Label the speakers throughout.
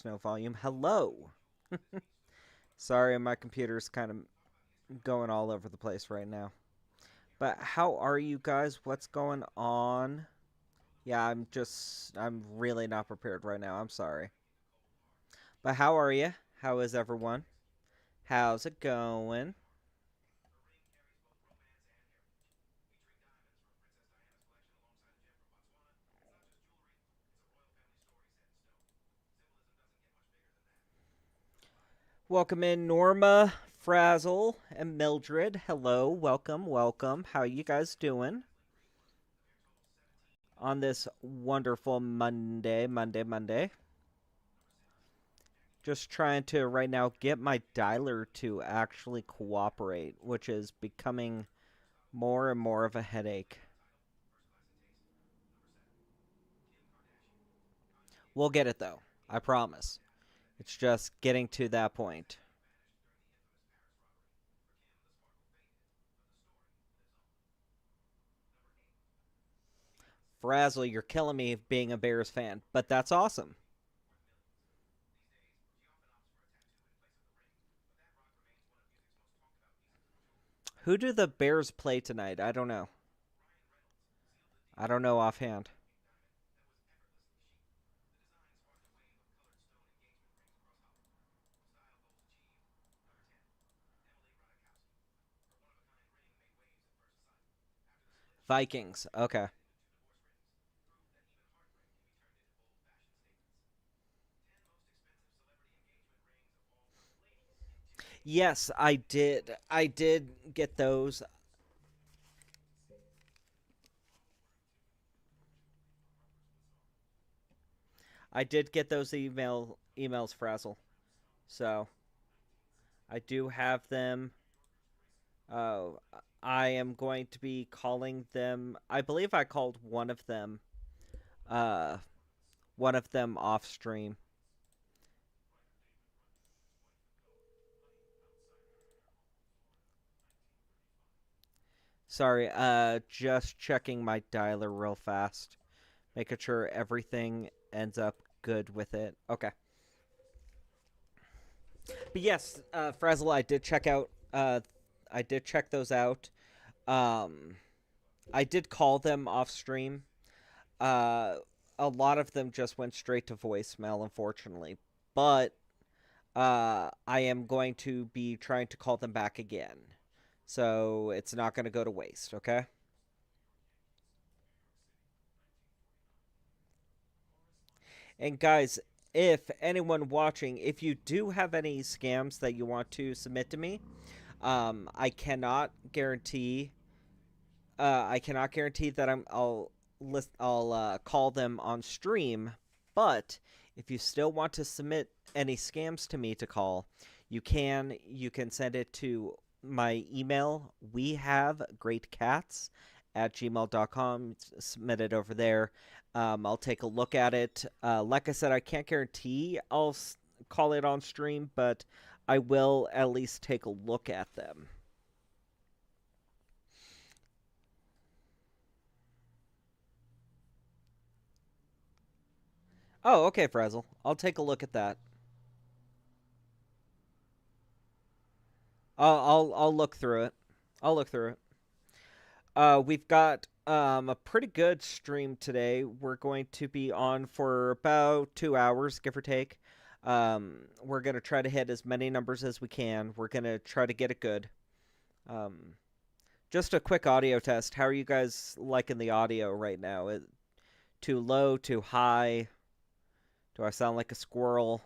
Speaker 1: there's no volume. Hello. Sorry, my computer's kind of going all over the place right now. But how are you guys? What's going on? Yeah, I'm really not prepared right now. I'm sorry. But how are you? How is everyone? How's it going? Welcome in, Norma, Frazzle, and Mildred. Hello, welcome, welcome. How you guys doing on this wonderful Monday? Just trying to right now get my dialer to actually cooperate, which is becoming more and more of a headache. We'll get it though. I promise. It's just getting to that point. Frazzle, you're killing me being a Bears fan, but that's awesome. Who do the Bears play tonight? I don't know. I don't know offhand. Vikings. Okay. Yes, I did. I did get those. I did get those emails, Frazzle. So I do have them. Uh, I am going to be calling them. I believe I called uh, one of them off stream. Sorry, just checking my dialer real fast, making sure everything ends up good with it. Okay, but yes, Frazzle, I did check those out. Um, I did call them off stream. Uh, a lot of them just went straight to voicemail, unfortunately. But I am going to be trying to call them back again. So it's not going to go to waste, okay? And guys, if anyone watching, if you do have any scams that you want to submit to me, I cannot guarantee. I cannot guarantee that I'll call them on stream. But if you still want to submit any scams to me to call, you can send it to my email. We have great cats at gmail.com. Submit it over there. I'll take a look at it. Like I said, I can't guarantee call it on stream, but I will at least take a look at them. Oh, okay, Frazzle. I'll take a look at that. I'll look through it. I'll look through it. We've got a pretty good stream today. We're going to be on for about 2 hours, give or take. We're gonna try to hit as many numbers as we can. We're gonna try to get it good. Um, just a quick audio test. How are you guys liking the audio right now? Too low? Too high? Do I sound like a squirrel?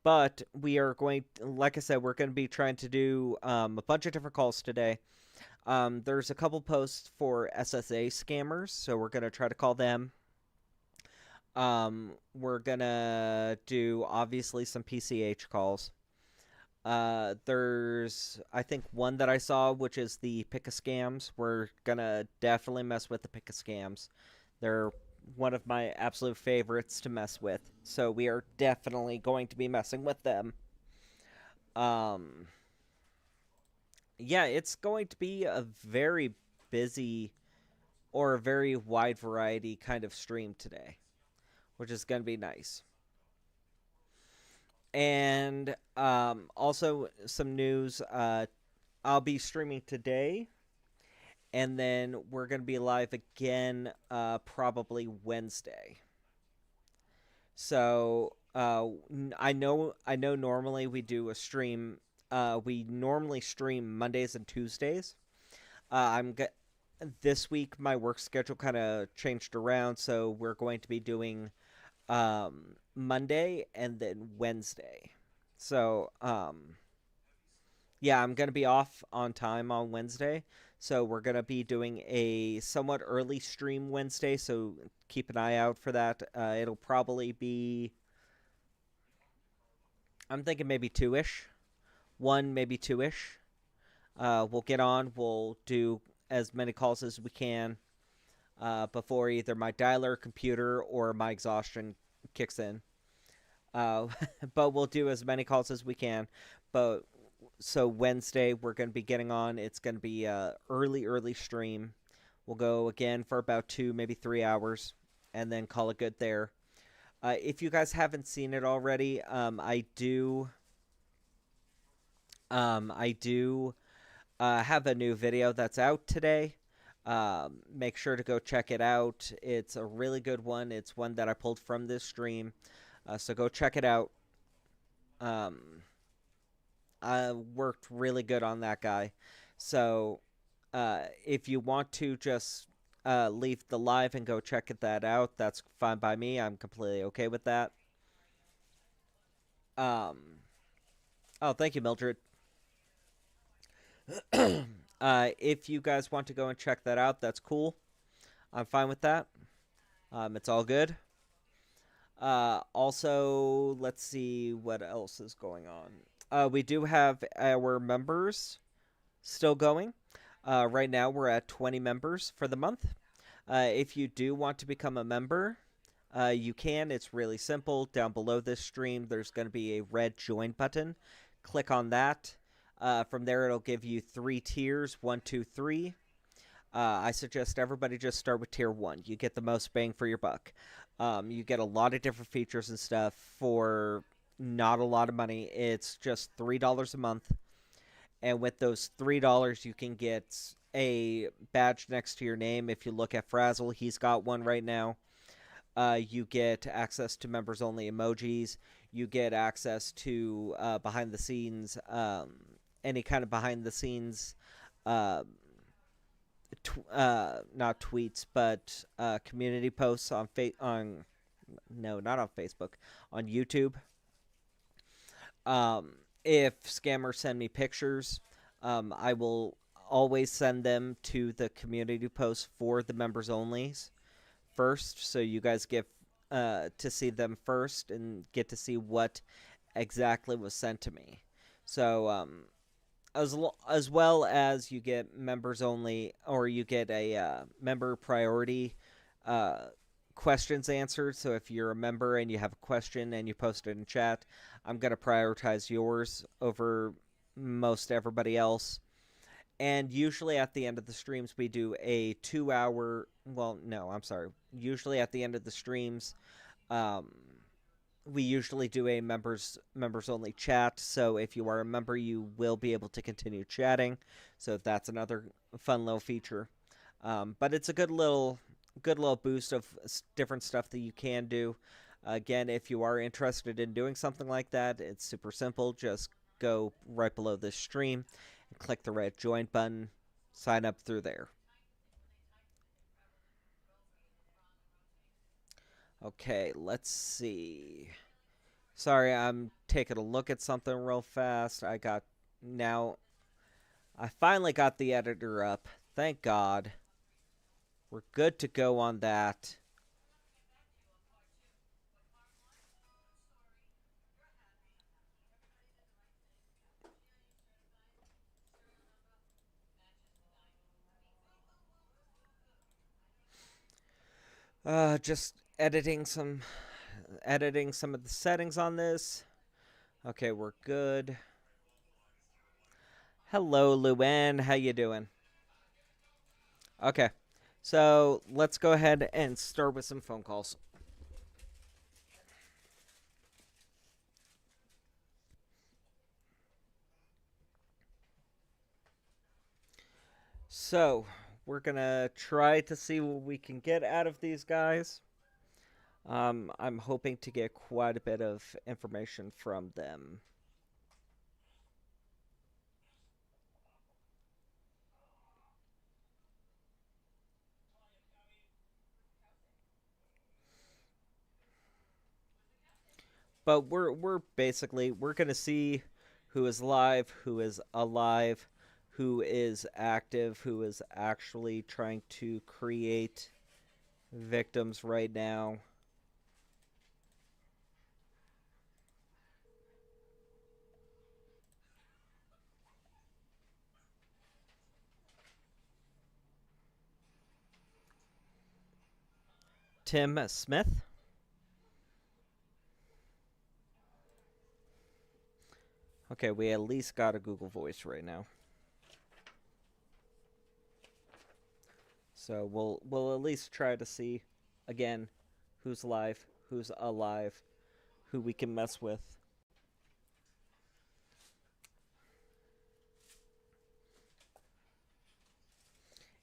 Speaker 1: But we are going, like I said, we're going to be trying to do a bunch of different calls today. There's a couple posts for SSA scammers, so we're going to try to call them. We're going to do obviously some PCH calls. There's, I think, one that I saw, which is the pick a scams. We're going to definitely mess with the pick a scams. They're one of my absolute favorites to mess with. So we are definitely going to be messing with them. Um, Yeah, it's going to be a very busy or a very wide variety kind of stream today, which is going to be nice. And also some news. I'll be streaming today, and then we're going to be live again probably Wednesday. So I know normally we do a stream. We normally stream Mondays and Tuesdays. I'm get This week my work schedule kind of changed around, so we're going to be doing Monday and then Wednesday. So yeah, I'm gonna be off on time on Wednesday, so we're gonna be doing a somewhat early stream Wednesday. So keep an eye out for that. It'll probably be, I'm thinking maybe two ish, one maybe two ish. We'll get on. We'll do as many calls as we can before either my dialer computer or my exhaustion kicks in. Uh, but we'll do as many calls as we can. But so Wednesday we're going to be getting on. It's going to be early stream. We'll go again for about 2 maybe 3 hours, and then call it good there. If you guys haven't seen it already, I do have a new video that's out today. Make sure to go check it out. It's a really good one. It's one that I pulled from this stream. So go check it out. Um, I worked really good on that guy. So if you want to just leave the live and go check that out, that's fine by me. I'm completely okay with that. Um, oh, thank you, Mildred. If you guys want to go and check that out, that's cool. I'm fine with that. It's all good. Also, let's see what else is going on. We do have our members still going. Right now, we're at 20 members for the month. If you do want to become a member, you can. It's really simple. Down below this stream, there's going to be a red join button. Click on that. From there, it'll give you 3 tiers: one, two, three. I suggest everybody just start with tier one. You get the most bang for your buck. You get a lot of different features and stuff for not a lot of money. It's just $3 a month, and with those $3, you can get a badge next to your name. If you look at Frazzle, he's got one right now. You get access to members only emojis. You get access to behind the scenes, any kind of behind the scenes, uh, not tweets, but community posts on no, not on Facebook, on YouTube. If scammers send me pictures, I will always send them to the community post for the members onlys first, so you guys get to see them first and get to see what exactly was sent to me. So as well as you get members only, or you get a member priority uh, questions answered. So if you're a member and you have a question and you post it in chat, I'm going to prioritize yours over most everybody else. And usually at the end of the streams, we do a 2 hour. Well, no, I'm sorry. Usually at the end of the streams, um, we usually do a members only chat. So if you are a member, you will be able to continue chatting. So that's another fun little feature. But it's a good little boost of different stuff that you can do. Again, if you are interested in doing something like that, it's super simple. Just go right below this stream and click the red join button. Sign up through there. Okay, let's see. Sorry, I'm taking a look at something real fast. Now I finally got the editor up. Thank God. We're good to go on that. Just editing some of the settings on this. Okay, we're good. Hello, Luann. How you doing? Okay, so let's go ahead and start with some phone calls. So we're gonna try to see what we can get out of these guys. I'm hoping to get quite a bit of information from them. But we're basically we're gonna see who is live, who is alive, who is active, who is actually trying to create victims right now. Tim Smith. Okay, we at least got a Google Voice right now. So we'll at least try to see again who's live, who's alive, who we can mess with.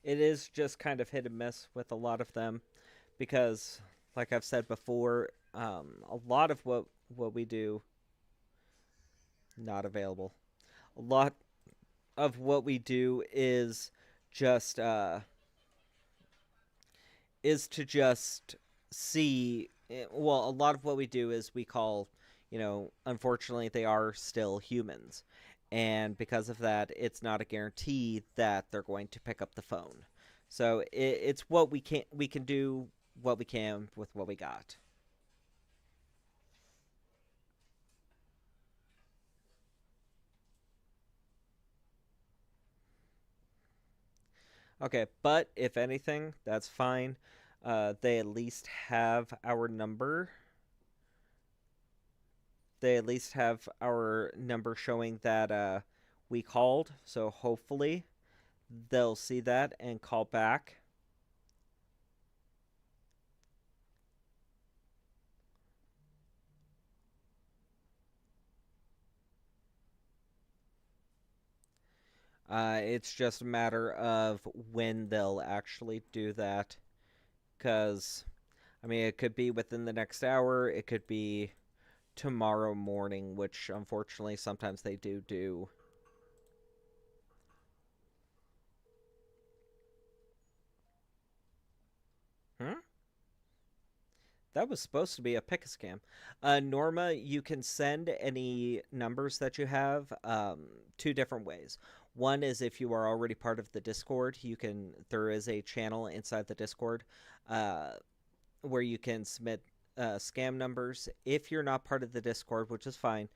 Speaker 1: It is just kind of hit and miss with a lot of them because, like I've said before, a lot of what we do not available. A lot of what we do just is to just see. Well, a lot of what we do is we call, unfortunately, they are still humans. And because of that, it's not a guarantee that they're going to pick up the phone. So it's what we can do what we can with what we got. Okay, but if anything, that's fine. They at least have our number. They at least have our number showing that we called. So hopefully they'll see that and call back. It's just a matter of when they'll actually do that. Because, I mean, it could be within the next hour, it could be tomorrow morning, which unfortunately sometimes they do. Hmm? That was supposed to be a pick a scam. Norma, you can send any numbers that you have two different ways. One is if you are already part of the Discord, there is a channel inside the Discord uh, where you can submit scam numbers. If you're not part of the Discord, which is fine,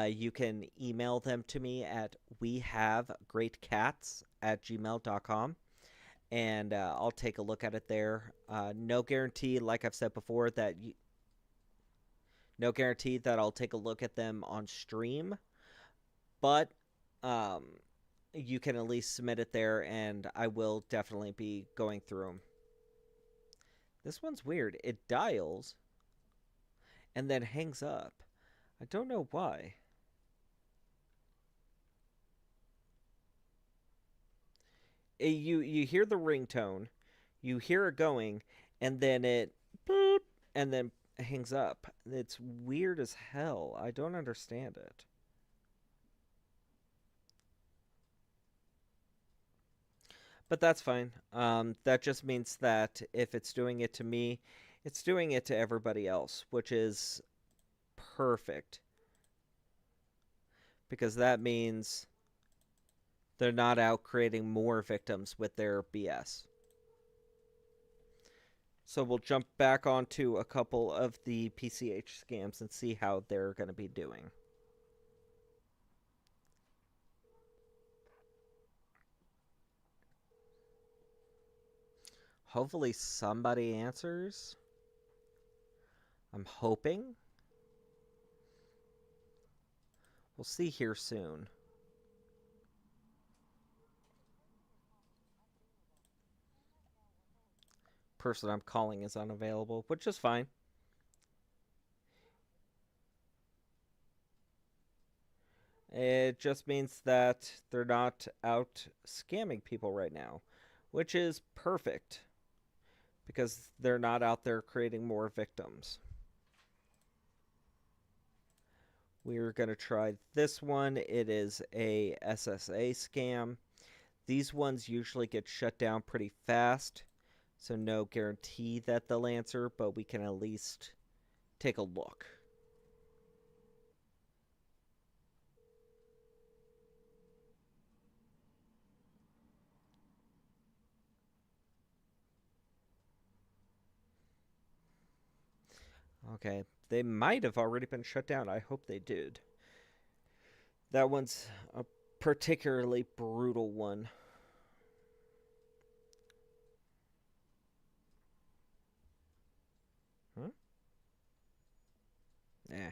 Speaker 1: you can email them to me at wehavegreatcats@gmail.com and I'll take a look at it there. No guarantee, like I've said before, no guarantee that I'll take a look at them on stream, but um, you can at least submit it there, and I will definitely be going through them. This one's weird. It dials and then hangs up. I don't know why. You hear the ringtone, you hear it going, and then it boop, and then hangs up. It's weird as hell. I don't understand it. But that's fine. That just means that if it's doing it to me, it's doing it to everybody else, which is perfect because that means they're not out creating more victims with their BS. So we'll jump back onto a couple of the PCH scams and see how they're going to be doing. Hopefully somebody answers. I'm hoping. We'll see here soon. Person I'm calling is unavailable, which is fine. It just means that they're not out scamming people right now, which is perfect because they're not out there creating more victims. We're going to try this one. It is a SSA scam. These ones usually get shut down pretty fast, so no guarantee that they'll answer, but we can at least take a look. Okay, they might have already been shut down. I hope they did. That one's a particularly brutal one. Huh? Eh,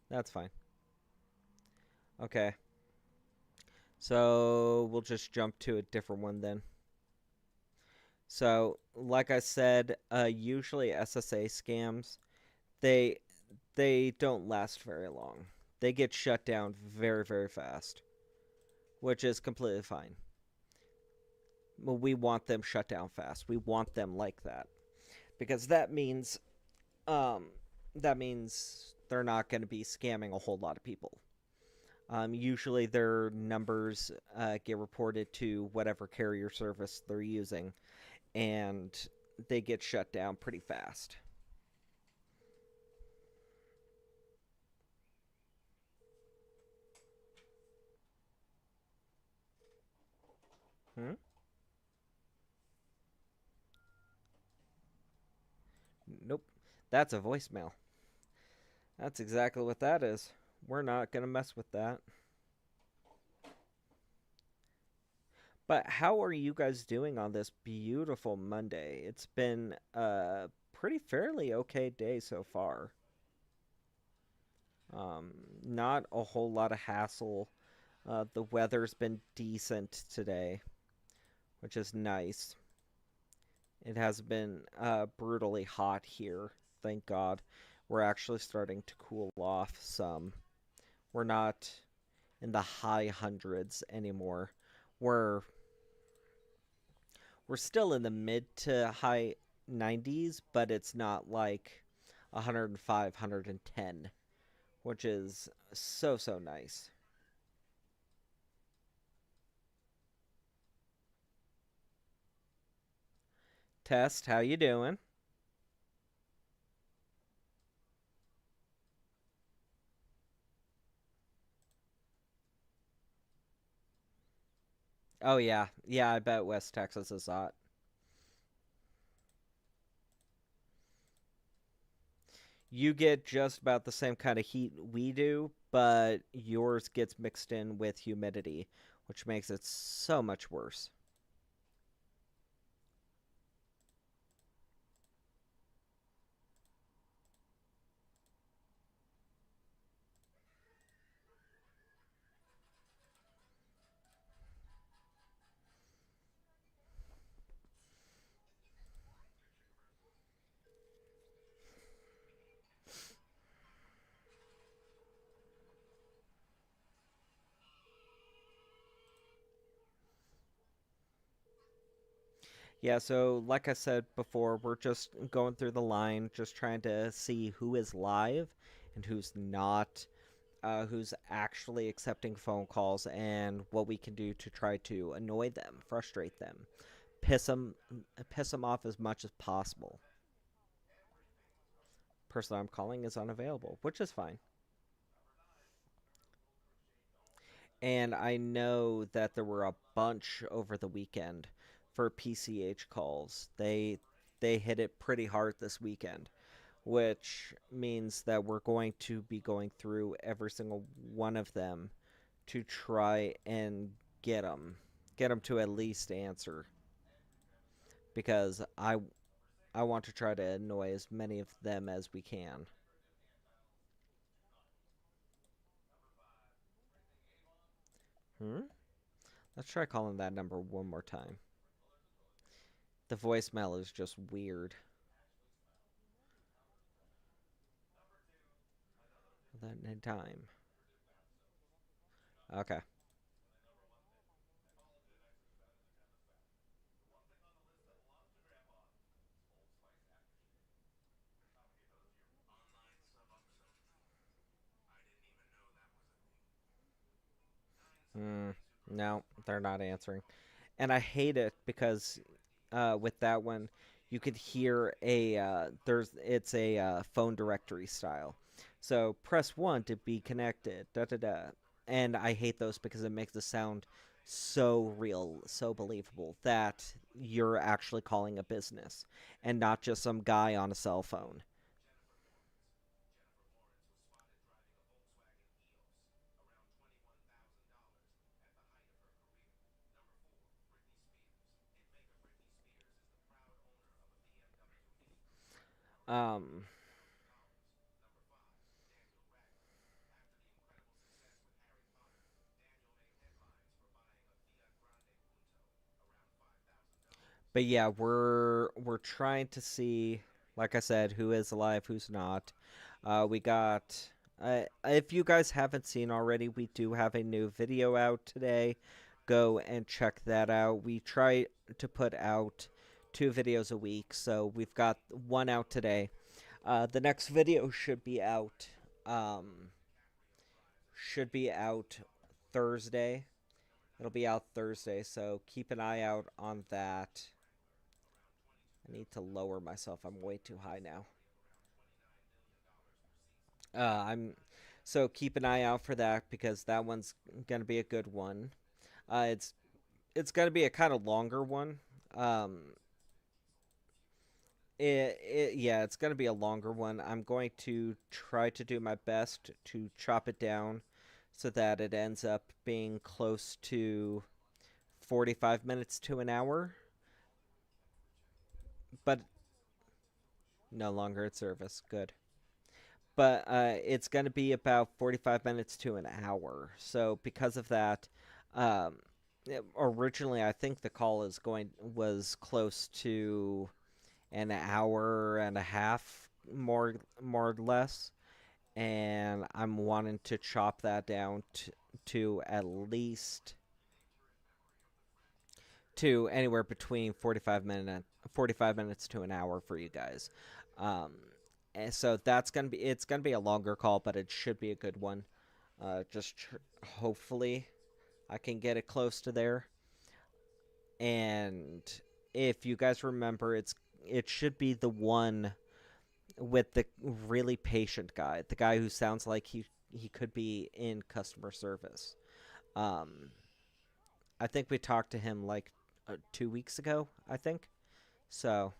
Speaker 1: that's fine. Okay, so we'll just jump to a different one then. So, like I said, usually SSA scams they they don't last very long. They get shut down very very fast, which is completely fine. Well, we want them shut down fast. We want them like that because um that means they're not going to be scamming a whole lot of people. Usually their numbers get reported to whatever carrier service they're using, and they get shut down pretty fast. Hmm? Nope. That's a voicemail. That's exactly what that is. We're not going to mess with that. But how are you guys doing on this beautiful Monday? It's been a pretty fairly okay day so far. Not a whole lot of hassle. The weather's been decent today, which is nice. It has been brutally hot here. Thank God. We're actually starting to cool off some. We're not in the high hundreds anymore. We're we're still in the mid to high 90s, but it's not like 105, 110, which is so so nice. Test, how you doing? Oh yeah. Yeah, I bet West Texas is hot. You get just about the same kind of heat we do, but yours gets mixed in with humidity, which makes it so much worse. Yeah, so like I said before, we're just going through the line, just trying to see who is live and who's not, who's actually accepting phone calls, and what we can do to try to annoy them, frustrate them, piss them, piss them off as much as possible. Person I'm calling is unavailable, which is fine. And I know that there were a bunch over the weekend for PCH calls. They hit it pretty hard this weekend, which means that we're going to be going through every single one of them to try and get them to at least answer because I want to try to annoy as many of them as we can. Hmm? Let's try calling that number one more time. The voicemail is just weird. That in time. Okay. Mm, no, they're not answering. And I hate it because with that one, you could hear it's a phone directory style. So press 1 to be connected. Da da da. And I hate those because it makes the sound so real, so believable that you're actually calling a business and not just some guy on a cell phone. Um, but yeah, we're trying to see, like I said, who is alive, who's not. We got. If you guys haven't seen already, we do have a new video out today. Go and check that out. We try to put out 2 videos a week, so we've got one out today. The next video Um, should be out Thursday. It'll be out Thursday, so keep an eye out on that. I need to lower myself. I'm way too high now. I'm so keep an eye out for that because that one's gonna be a good one. It's gonna be a kind of longer one. Um, yeah, it's gonna be a longer one. I'm going to try to do my best to chop it down so that it ends up being close to 45 minutes to an hour, but no longer at service. Good. But it's going to be about 45 minutes to an hour. So because of that, um, originally I think the call is going was close to an hour and a half, more or less, and I'm wanting to chop that down to at least to anywhere between 45 minutes to an hour for you guys. Um, and so it's gonna be a longer call, but it should be a good one. Hopefully I can get it close to there. And if you guys remember, it should be the one with the really patient guy, the guy who sounds like he could be in customer service. Um, I think we talked to him like 2 weeks ago. I think so.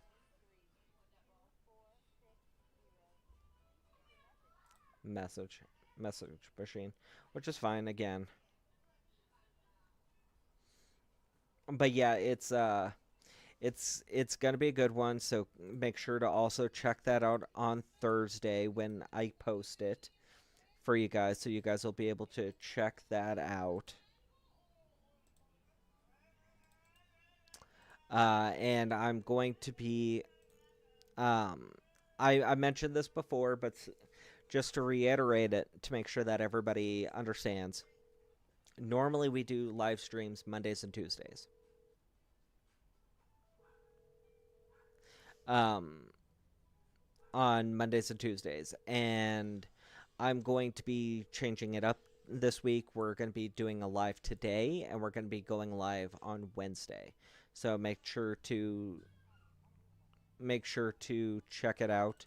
Speaker 1: Message message machine, which is fine again. But yeah, it's gonna be a good one. So make sure to also check that out on Thursday when I post it for you guys, so you guys will be able to check that out. And I'm going to be um, I mentioned this before, but just to reiterate it to make sure that everybody understands. Normally, we do live streams Mondays and Tuesdays. Um, on Mondays and Tuesdays, and I'm going to be changing it up this week. We're going to be doing a live today, and we're going to be going live on Wednesday. So make sure to check it out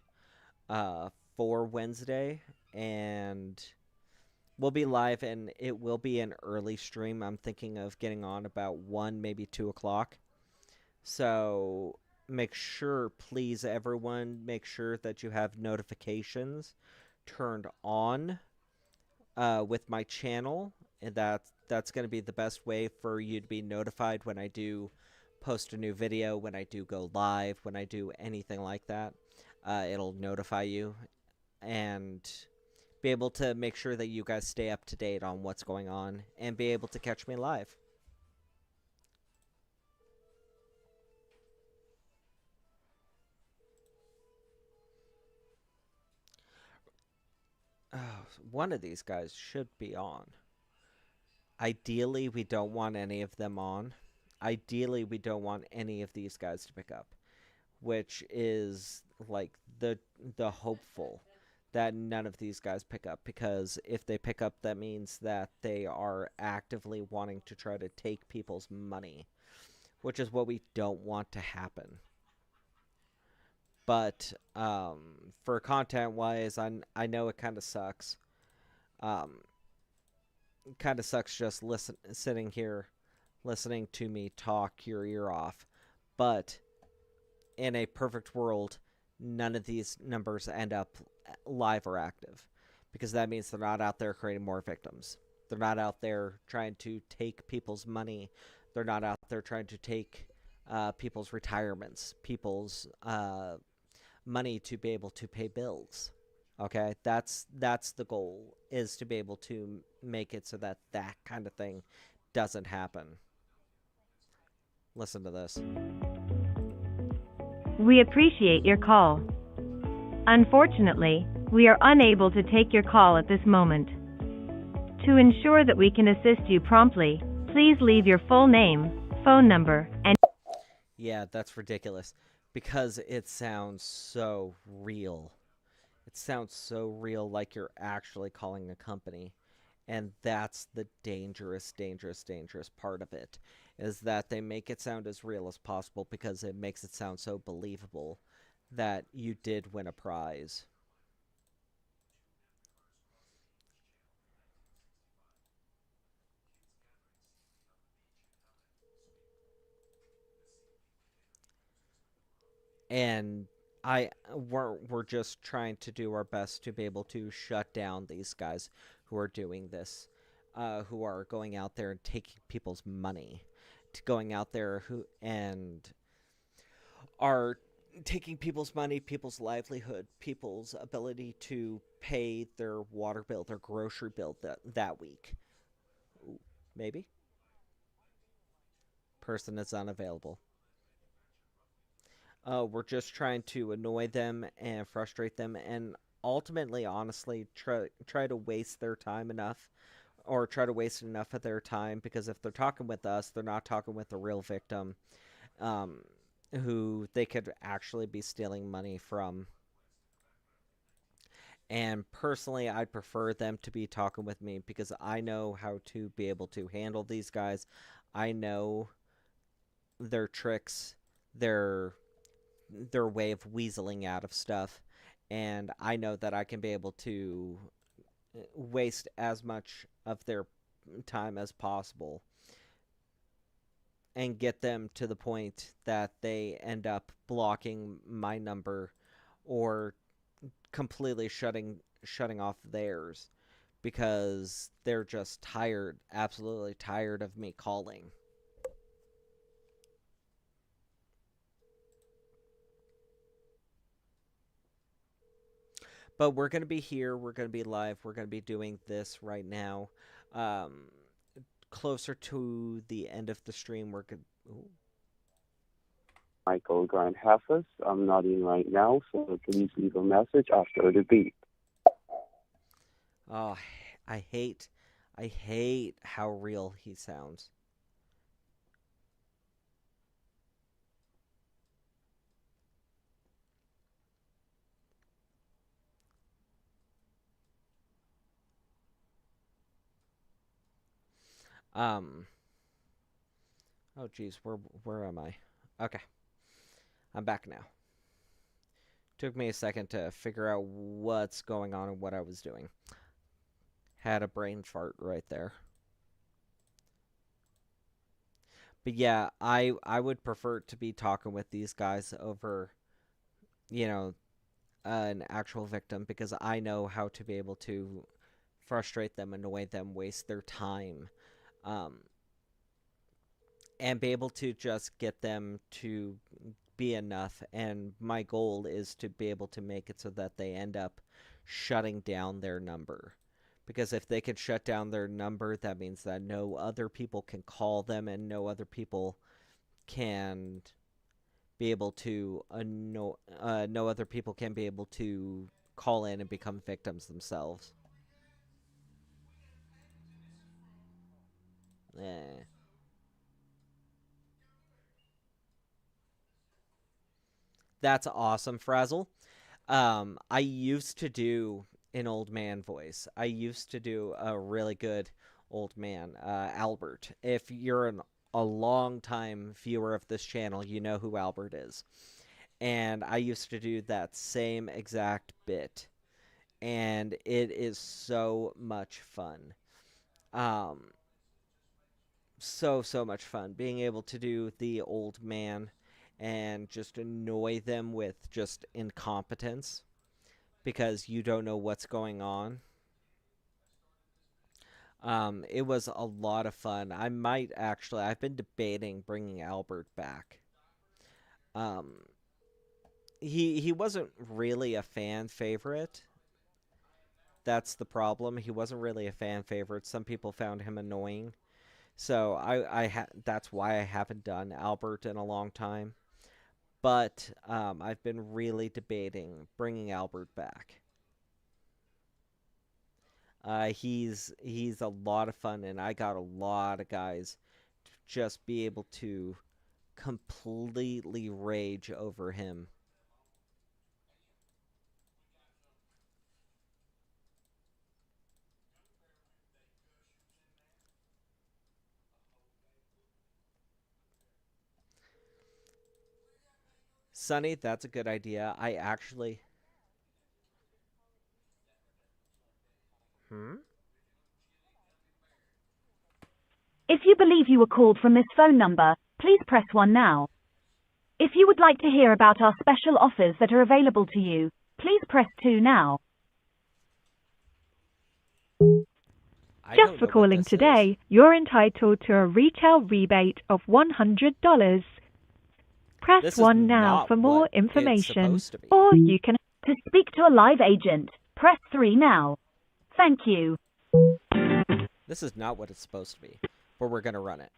Speaker 1: uh, for Wednesday, and we'll be live, and it will be an early stream. I'm thinking of getting on about 1, maybe 2 o'clock. So make sure, please, everyone, make sure that you have notifications turned on with my channel, and that's going to be the best way for you to be notified when I do post a new video, when I do go live, when I do anything like that. It'll notify you and be able to make sure that you guys stay up to date on what's going on and be able to catch me live. one of these guys should be on. Ideally, we don't want any of them on. Ideally, we don't want any of these guys to pick up, which is like the hopeful that none of these guys pick up, because if they pick up, that means that they are actively wanting to try to take people's money, which is what we don't want to happen. But for content wise, I know it kind of sucks. Um, kind of sucks just sitting here listening to me talk your ear off. But in a perfect world, none of these numbers end up live or active, because that means they're not out there creating more victims. They're not out there trying to take people's money. They're not out there trying to take people's retirements, people's money to be able to pay bills. Okay, that's the goal, is to be able to make it so that that kind of thing doesn't happen. Listen to this.
Speaker 2: We appreciate your call. Unfortunately, we are unable to take your call at this moment. To ensure that we can assist you promptly, please leave your full name, phone number, and...
Speaker 1: Yeah, that's ridiculous, because it sounds so real. It sounds so real, like you're actually calling a company. And that's the dangerous, dangerous, dangerous part of it, is that they make it sound as real as possible, because it makes it sound so believable that you did win a prize. And we're just trying to do our best to be able to shut down these guys who are doing this, who are going out there and taking people's money, going out there who and are taking people's money, people's livelihood, people's ability to pay their water bill, their grocery bill that week. Ooh, maybe person is unavailable. We're just trying to annoy them and frustrate them, and ultimately, honestly, try to waste their time enough, or try to waste enough of their time, because if they're talking with us, they're not talking with the real victim, um, who they could actually be stealing money from. And personally, I'd prefer them to be talking with me, because I know how to be able to handle these guys. I know their tricks, their their way of weaseling out of stuff, and I know that I can be able to waste as much of their time as possible and get them to the point that they end up blocking my number, or completely shutting off theirs, because they're just tired, absolutely tired of me calling. But we're going to be here. We're going to be live. We're going to be doing this right now. Um, Closer to the end of the stream, we're going to...
Speaker 3: Michael Grant Heffers. I'm not in right now, so please leave a message after the beep.
Speaker 1: Oh, I hate how real he sounds. Um, oh geez, where am I? Okay, I'm back now. Took me a second to figure out what's going on and what I was doing. Had a brain fart right there. But yeah, I would prefer to be talking with these guys over, you know, an actual victim, because I know how to be able to frustrate them, annoy them, waste their time, um, and be able to just get them to be enough. And my goal is to be able to make it so that they end up shutting down their number. Because if they can shut down their number, that means that no other people can call them, and no other people can be able to no other people can be able to call in and become victims themselves. Eh. That's awesome, Frazzle. I used to do an old man voice. I used to do a really good old man, Albert. If you're a long time viewer of this channel, you know who Albert is. And I used to do that same exact bit. And it is so much fun. Um, so much fun being able to do the old man and just annoy them with just incompetence because you don't know what's going on. It was a lot of fun. I might actually, I've been debating bringing Albert back. Um, he wasn't really a fan favorite. That's the problem. He wasn't really a fan favorite. Some people found him annoying. So that's why I haven't done Albert in a long time. But I've been really debating bringing Albert back. He's a lot of fun, and I got a lot of guys to just be able to completely rage over him. Sonny, that's a good idea. I actually. Hmm?
Speaker 4: If you believe you were called from this phone number, please press 1 now. If you would like to hear about our special offers that are available to you, please press 2 now.
Speaker 1: I
Speaker 2: Just
Speaker 1: don't
Speaker 2: for
Speaker 1: know what
Speaker 2: calling
Speaker 1: this is.
Speaker 2: today, you're entitled to a retail rebate of $100. Press
Speaker 1: This is
Speaker 2: 1 now
Speaker 1: not
Speaker 2: for more
Speaker 1: what it's
Speaker 2: information,
Speaker 1: supposed to be.
Speaker 2: or you can.
Speaker 4: To speak to a live agent, press 3 now. Thank you.
Speaker 1: This is not what it's supposed to be. But we're going to run it.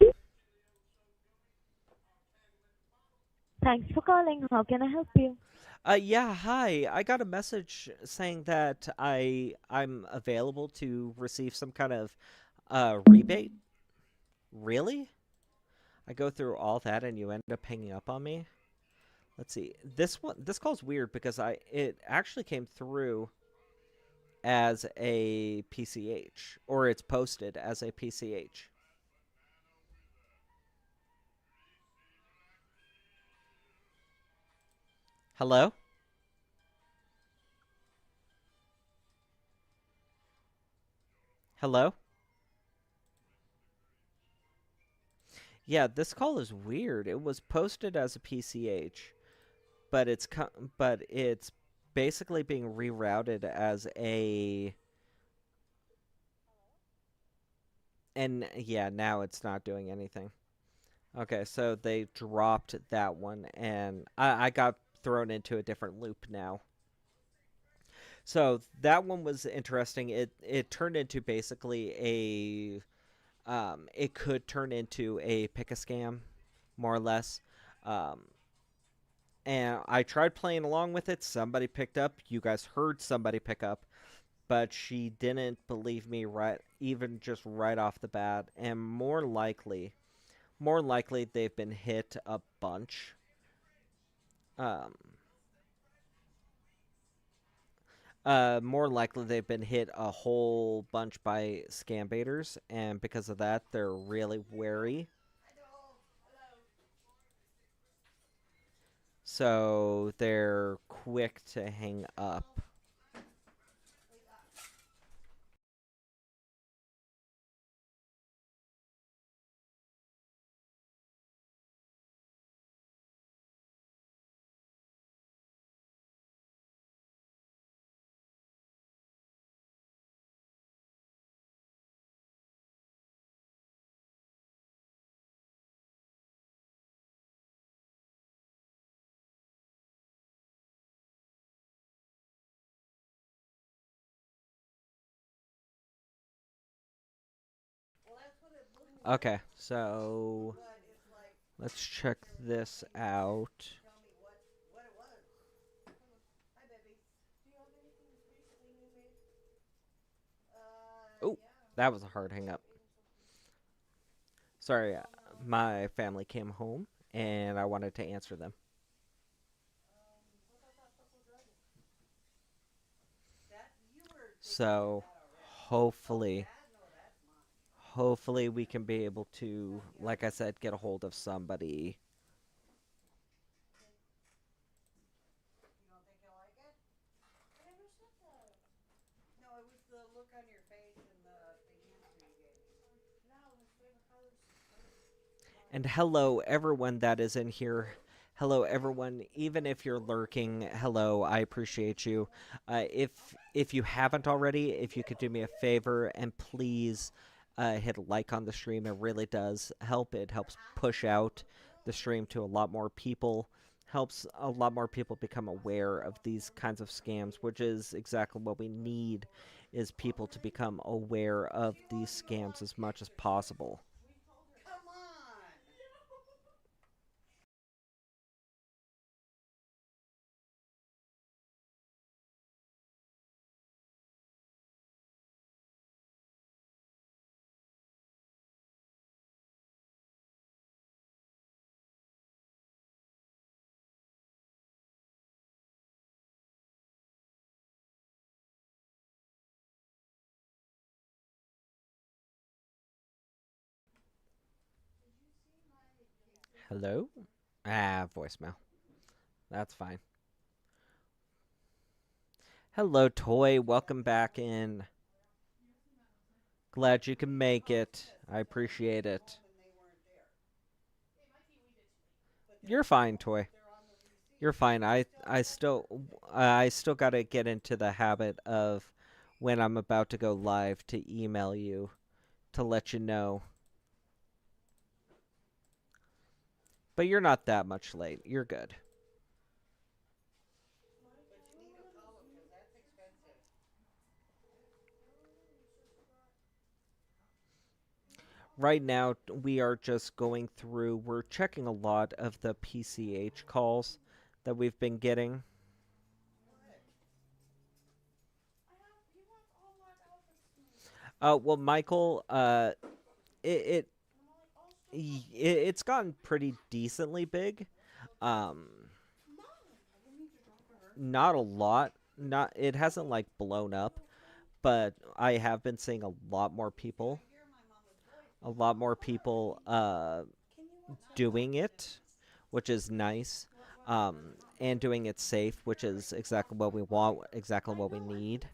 Speaker 5: Thanks for calling. How can I help you?
Speaker 1: Yeah, hi. I got a message saying that I'm available to receive some kind of rebate. Really? I go through all that and you end up hanging up on me? Let's see. This call's weird because it actually came through as a PCH, or it's posted as a PCH. Hello? Hello? Yeah, this call is weird. It was posted as a PCH, but it's basically being rerouted as a. And yeah, now it's not doing anything. Okay, so they dropped that one, and I got thrown into a different loop now. So that one was interesting. It turned into basically it could turn into a pick a scam, more or less. Um, and I tried playing along with it. Somebody picked up. You guys heard somebody pick up, but she didn't believe me right, even just right off the bat. And more likely they've been hit a bunch. Um, more likely they've been hit a whole bunch by scam baiters, and because of that, they're really wary. So they're quick to hang up. Okay, so let's check this out. Oh, that was a hard hang up. Sorry, my family came home and I wanted to answer them. So hopefully, hopefully we can be able to, like I said, get a hold of somebody. And hello, everyone that is in here. Hello, everyone. Even if you're lurking, hello. I appreciate you. If you haven't already, if you could do me a favor and please hit a like on the stream, it really does help. It helps push out the stream to a lot more people. Helps a lot more people become aware of these kinds of scams, which is exactly what we need. Is people to become aware of these scams as much as possible. Hello? Voicemail. That's fine. Hello, Toy. Welcome back in. Glad you can make it. I appreciate it. You're fine, Toy. You're fine. I still got to get into the habit of when I'm about to go live to email you to let you know. But you're not that much late. You're good. Right now, we are just going through, we're checking a lot of the PCH calls that we've been getting. Well, Michael, it, it's gotten pretty decently big. Um, not a lot. Not it hasn't like blown up, but I have been seeing a lot more people. A lot more people doing it, which is nice. And doing it safe, which is exactly what we want, exactly what we need.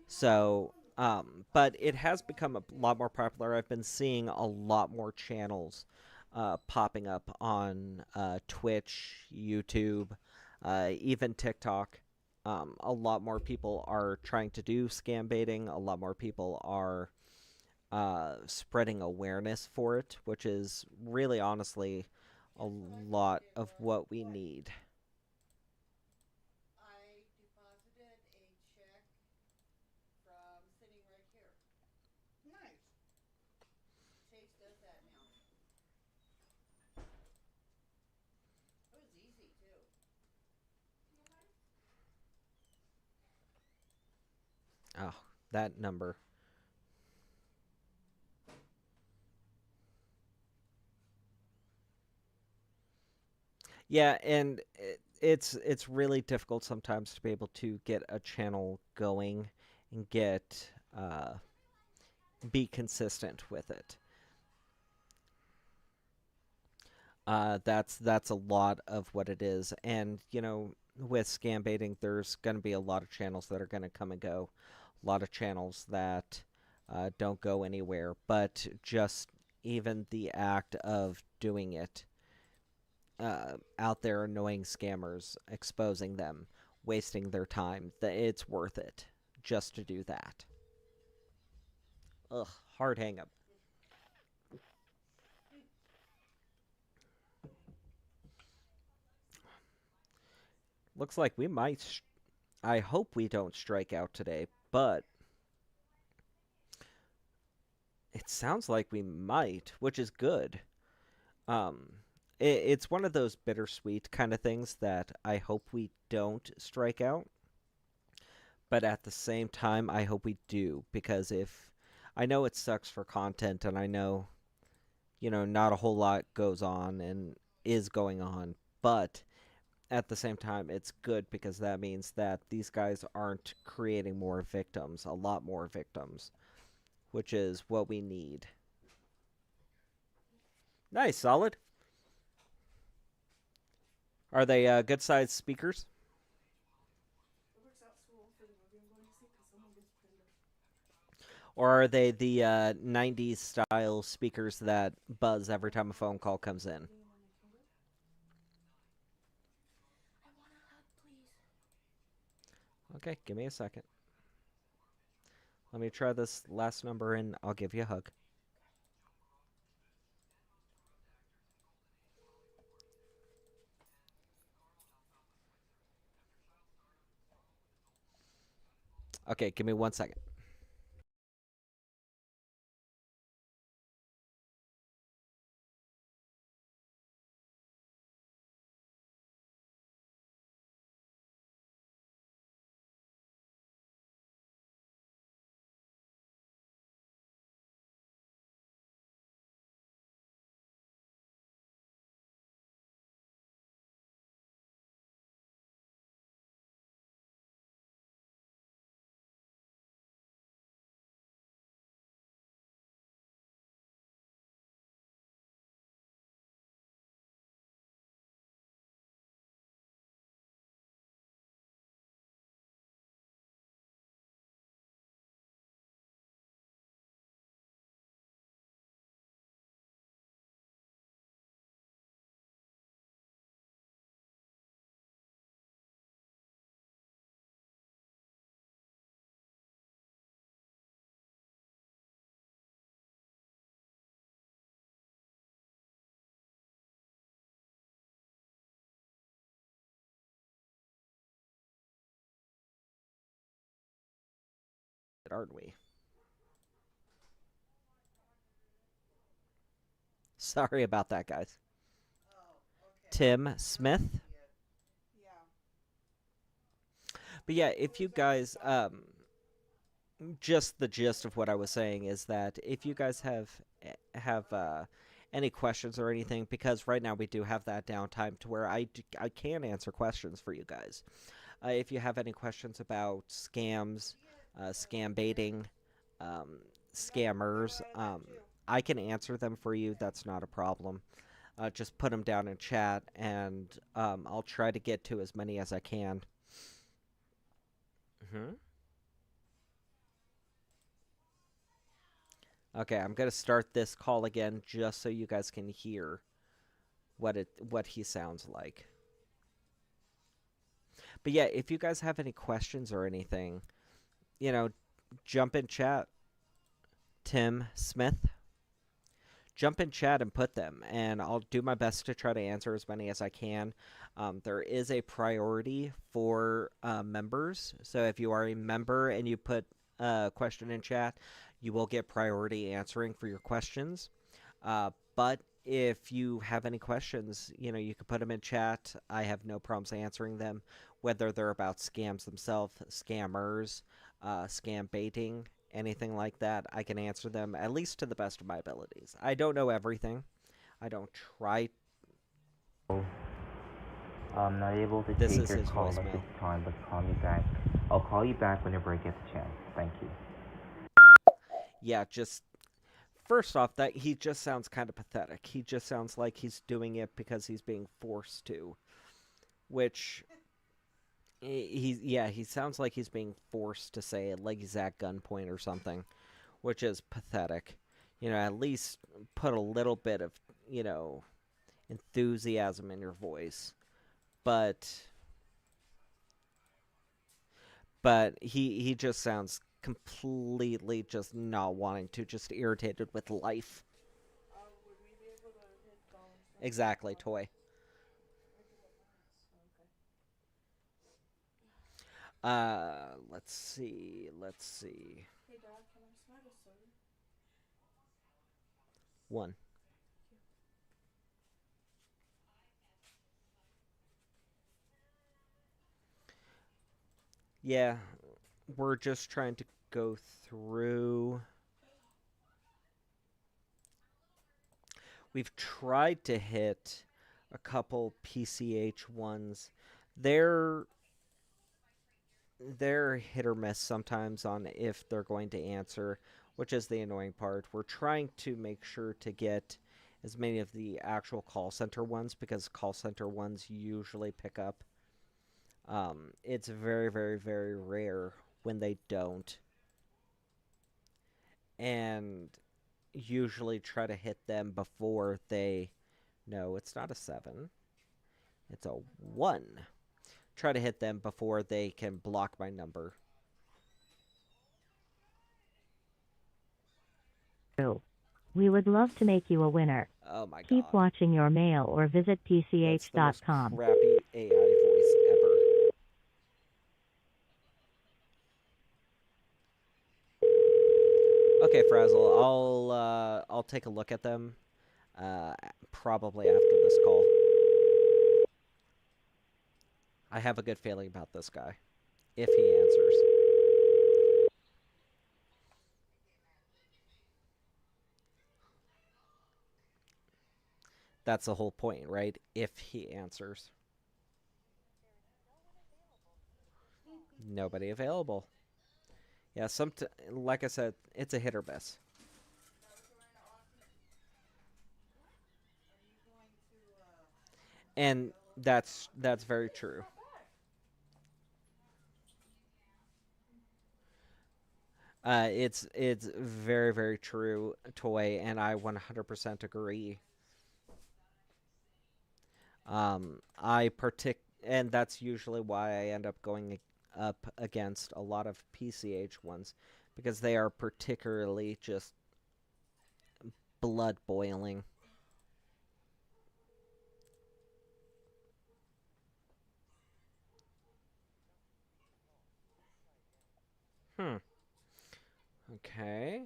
Speaker 1: So, but it has become a lot more popular. I've been seeing a lot more channels popping up on Twitch, YouTube, even TikTok. A lot more people are trying to do scam baiting. A lot more people are spreading awareness for it, which is really honestly a lot of what we need. Oh, that number. Yeah, and it's really difficult sometimes to be able to get a channel going and get be consistent with it. That's a lot of what it is, and with scam baiting, there's going to be a lot of channels that are going to come and go, a lot of channels that don't go anywhere, but just even the act of doing it out there, annoying scammers, exposing them, wasting their time, it's worth it just to do that. Ugh, hard hang up. Looks like we might. I hope we don't strike out today, but it sounds like we might, which is good. It's one of those bittersweet kind of things that I hope we don't strike out, but at the same time, I hope we do, because if I know it sucks for content, and I know not a whole lot goes on and is going on, but at the same time, it's good because that means that these guys aren't creating more victims, a lot more victims, which is what we need. Nice, solid. Are they good sized speakers? Or are they the 90s style speakers that buzz every time a phone call comes in? Okay, give me a second. Let me try this last number and I'll give you a hug. Okay, give me 1 second. Aren't we? Sorry about that, guys. Tim Smith. But yeah, if you guys, just the gist of what I was saying is that if you guys have any questions or anything, because right now we do have that downtime to where I can answer questions for you guys. If you have any questions about scams, scam baiting, um, scammers, I can answer them for you. That's not a problem. Just put them down in chat, and I'll try to get to as many as I can. Okay, I'm gonna start this call again just so you guys can hear what he sounds like. But yeah, if you guys have any questions or anything, you know, jump in chat. Tim Smith. Jump in chat and put them, and I'll do my best to try to answer as many as I can. There is a priority for members, so if you are a member and you put a question in chat, you will get priority answering for your questions. But if you have any questions, you can put them in chat. I have no problems answering them, whether they're about scams themselves, scammers, scam baiting, anything like that. I can answer them at least to the best of my abilities. I don't know everything. I don't try.
Speaker 6: I'm not able to
Speaker 1: This
Speaker 6: take
Speaker 1: is
Speaker 6: your
Speaker 1: his
Speaker 6: call at
Speaker 1: voicemail.
Speaker 6: this time, but call me back. I'll call you back whenever I get the chance. Thank you.
Speaker 1: Yeah, just first off, that he just sounds kind of pathetic. He just sounds like he's doing it because he's being forced to, which he sounds like he's being forced to say it, like he's at gunpoint or something, which is pathetic. At least put a little bit of, enthusiasm in your voice. But he just sounds completely just not wanting to, just irritated with life. Exactly, toy. Let's see. Let's see. One. Yeah, we're just trying to go through. We've tried to hit a couple PCH ones. They're they're hit or miss sometimes on if they're going to answer, which is the annoying part. We're trying to make sure to get as many of the actual call center ones because call center ones usually pick up. It's very, very, very rare when they don't. And usually try to hit them before they. No, it's not a 7. It's a 1. Try to hit them before they can block my number.
Speaker 2: We would love to make you a winner.
Speaker 1: Oh my
Speaker 2: Keep
Speaker 1: god.
Speaker 2: watching your mail or visit
Speaker 1: That's the most
Speaker 2: pch.com.
Speaker 1: crappy AI voice ever. Okay, Frazzle, I'll take a look at them. Probably after this call. I have a good feeling about this guy. If he answers. That's the whole point, right? If he answers. Nobody available. Yeah, like I said, it's a hit or miss. And that's very true. It's very, very true, Toy, and I 100% agree. And that's usually why I end up going up against a lot of PCH ones, because they are particularly just blood boiling. Okay.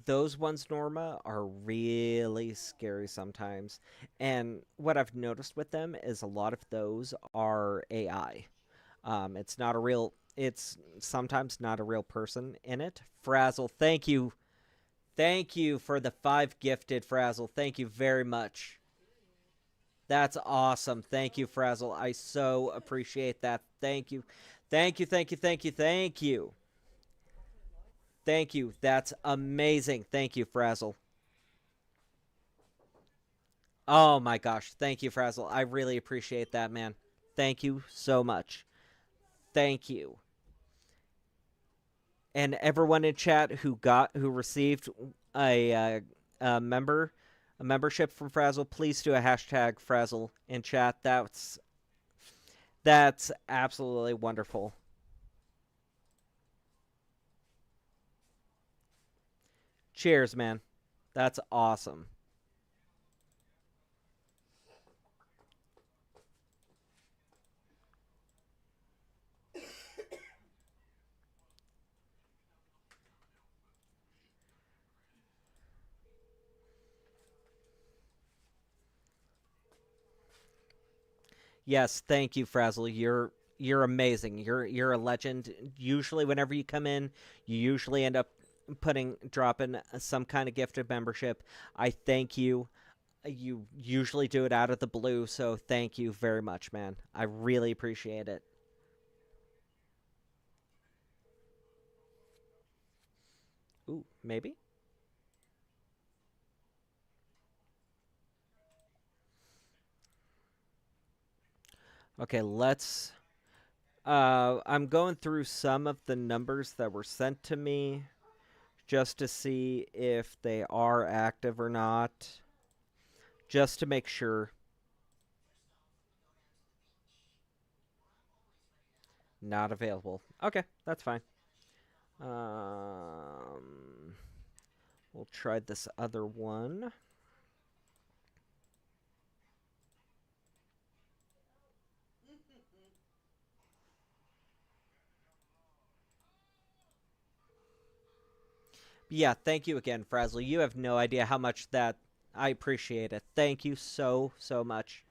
Speaker 1: Those ones, Norma, are really scary sometimes. And what I've noticed with them is a lot of those are AI. It's sometimes not a real person in it. Frazzle, thank you. Thank you for the 5 gifted, Frazzle. Thank you very much. That's awesome. Thank you, Frazzle. I so appreciate that. Thank you. Thank you, thank you, thank you, thank you. Thank you. That's amazing. Thank you, Frazzle. Oh my gosh. Thank you, Frazzle. I really appreciate that, man. Thank you so much. Thank you. And everyone in chat who received a membership from Frazzle, please do a hashtag Frazzle in chat. That's absolutely wonderful. Cheers, man. That's awesome. Yes, thank you, Frazzle. You're amazing. You're a legend. Usually, whenever you come in, you usually end up dropping some kind of gifted membership. I thank you. You usually do it out of the blue, so thank you very much, man. I really appreciate it. Ooh, maybe? Okay, let's... I'm going through some of the numbers that were sent to me just to see if they are active or not. Just to make sure. Not available. Okay, that's fine. We'll try this other one. Yeah, thank you again, Frazzle. You have no idea how much that I appreciate it. Thank you so, so much.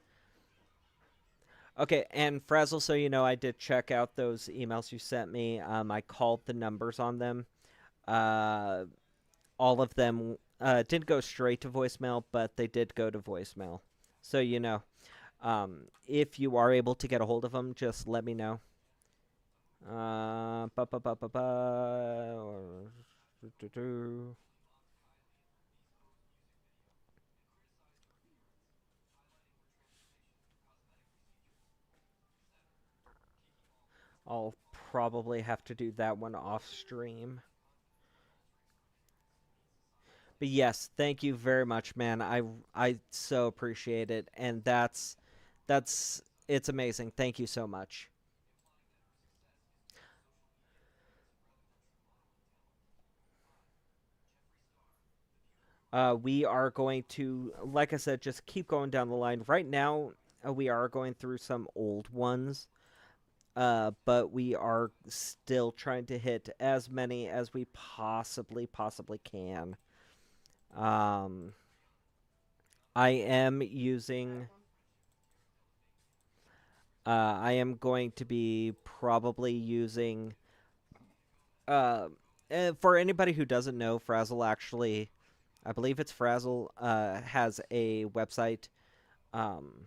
Speaker 1: Okay, and Frazzle, so you know, I did check out those emails you sent me. I called the numbers on them. Uh, all of them didn't go straight to voicemail, but they did go to voicemail. So you know, if you are able to get a hold of them, just let me know. Ba ba ba ba ba. I'll probably have to do that one off stream. But yes, thank you very much, man. I so appreciate it, and that's it's amazing. Thank you so much. We are going to, like I said, just keep going down the line. Right now, we are going through some old ones, but we are still trying to hit as many as we possibly can. Um, I am using. I am going to be probably using. Uh, for anybody who doesn't know, Frazzle actually, I believe it's Frazzle, has a website. Um,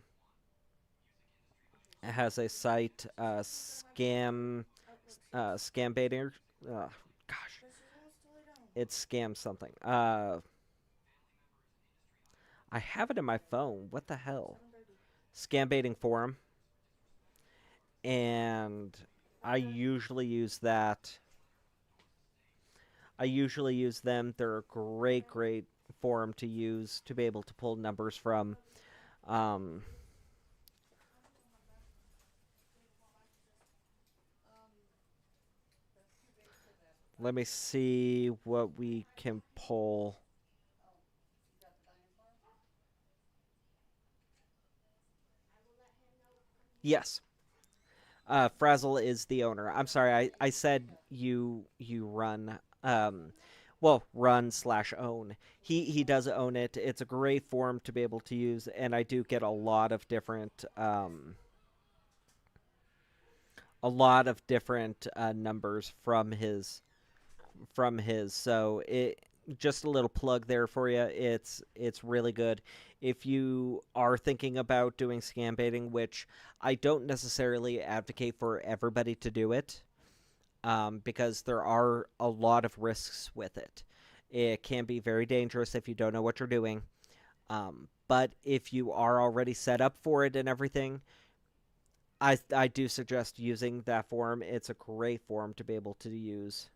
Speaker 1: has a site, scam baiting. Gosh, it's scam something. I have it in my phone. What the hell? Scam baiting forum, and I usually use that. I usually use them. They're a great forum to use to be able to pull numbers from. Um, Let me see what we can pull. Yes, Frazzle is the owner. I'm sorry, I said you run. Well, run slash own. He does own it. It's a great forum to be able to use, and I do get a lot of different numbers from his. So it just a little plug there for you. It's really good. If you are thinking about doing scam baiting, which I don't necessarily advocate for everybody to do it, because there are a lot of risks with it. It can be very dangerous if you don't know what you're doing. But if you are already set up for it and everything, I do suggest using that forum. It's a great forum to be able to use.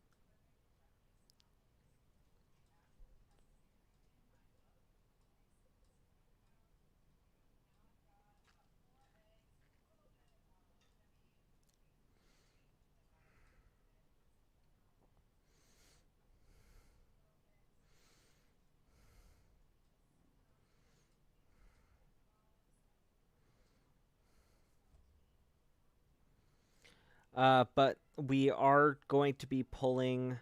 Speaker 1: But we are going to be pulling,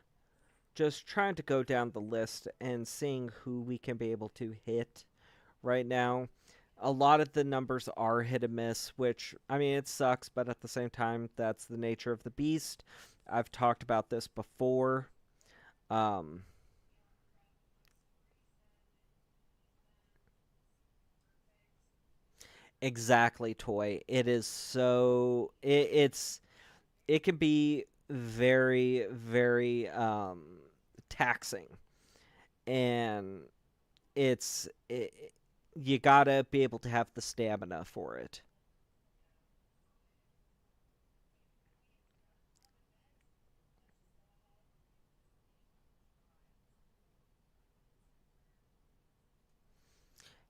Speaker 1: just trying to go down the list and seeing who we can be able to hit right now. A lot of the numbers are hit and miss, which, I mean, it sucks, but at the same time, that's the nature of the beast. I've talked about this before. Um, exactly, Toy. It is so. It can be very taxing, and you gotta be able to have the stamina for it.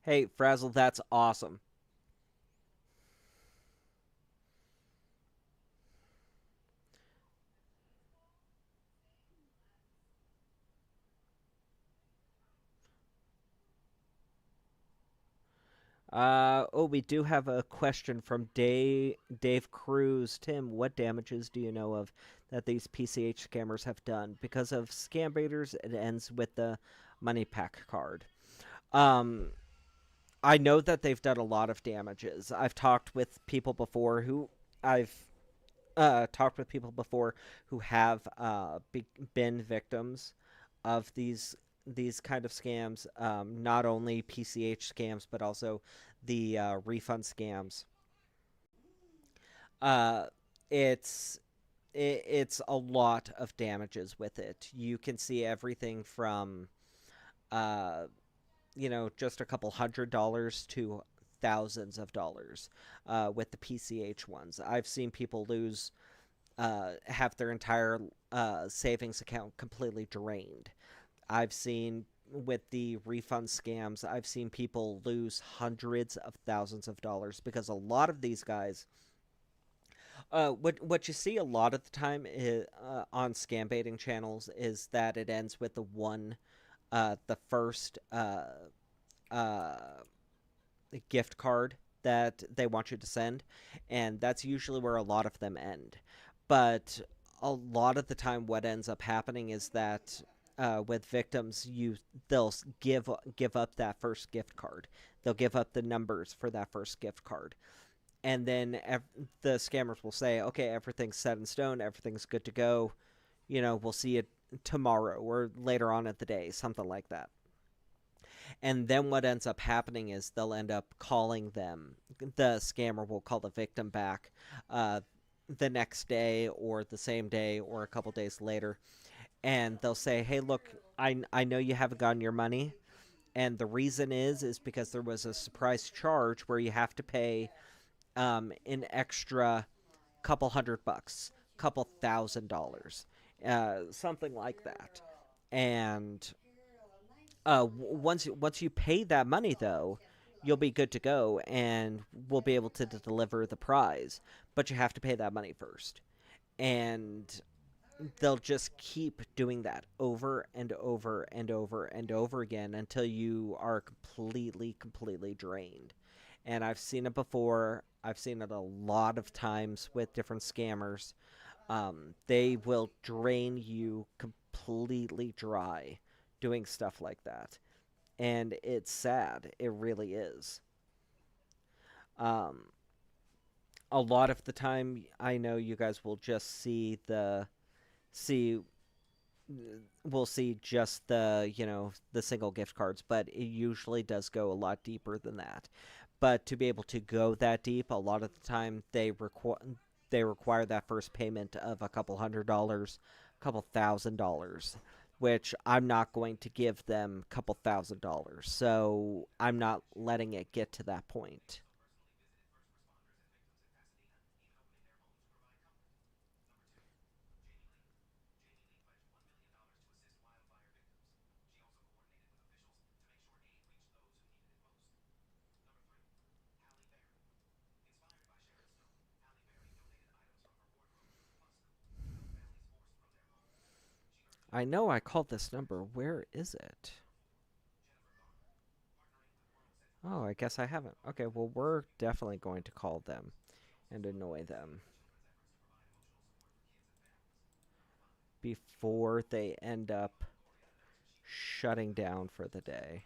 Speaker 1: Hey, Frazzle, that's awesome. Oh, we do have a question from Dave Cruz. Tim, what damages do you know of that these PCH scammers have done? Because of scam baiters, it ends with the money pack card. Um, I know that they've done a lot of damages. I've talked with people before who I've talked with people before who have been victims of these kind of scams. Not only PCH scams, but also the refund scams. Uh, it's it's a lot of damages with it. You can see everything from uh, just a couple $100 to thousands of dollars with the PCH ones. I've seen people lose have their entire savings account completely drained. I've seen with the refund scams, I've seen people lose hundreds of thousands of dollars because a lot of these guys, what you see a lot of the time on scam baiting channels is that it ends with the first uh, gift card that they want you to send, and that's usually where a lot of them end. But a lot of the time, what ends up happening is that with victims, they'll give up that first gift card. They'll give up the numbers for that first gift card, and then the scammers will say, "Okay, everything's set in stone. Everything's good to go. We'll see you tomorrow or later on at the day, something like that." And then what ends up happening is they'll end up calling them. The scammer will call the victim back uh, the next day or the same day or a couple days later. And they'll say, hey, look, I know you haven't gotten your money. And the reason is because there was a surprise charge where you have to pay an extra couple $100, couple $1,000, something like that. And once you pay that money, though, you'll be good to go, and we'll be able to deliver the prize. But you have to pay that money first, and they'll just keep doing that over and over and over and over again until you are completely drained. And I've seen it before. I've seen it a lot of times with different scammers. They will drain you completely dry doing stuff like that. And it's sad. It really is. Um, a lot of the time, I know you guys will just see we'll see just the single gift cards, but it usually does go a lot deeper than that. But to be able to go that deep, a lot of the time they require that first payment of a couple $100, a couple $1,000, which I'm not going to give them a couple $1,000. So I'm not letting it get to that point. I know I called this number. Where is it? Oh, I guess I haven't. Okay, well, we're definitely going to call them and annoy them before they end up shutting down for the day.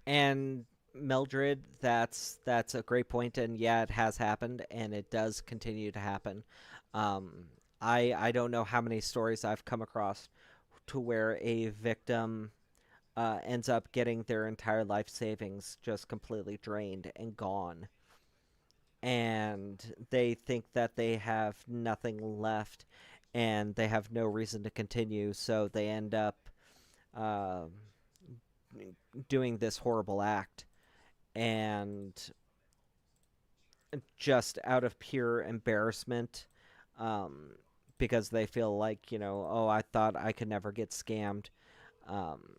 Speaker 1: And Mildred, that's a great point, and yeah, it has happened, and it does continue to happen. Um, I don't know how many stories I've come across to where a victim ends up getting their entire life savings just completely drained and gone, and they think that they have nothing left, and they have no reason to continue, so they end up uh, doing this horrible act, and just out of pure embarrassment, um, because they feel like, oh, I thought I could never get scammed. Um,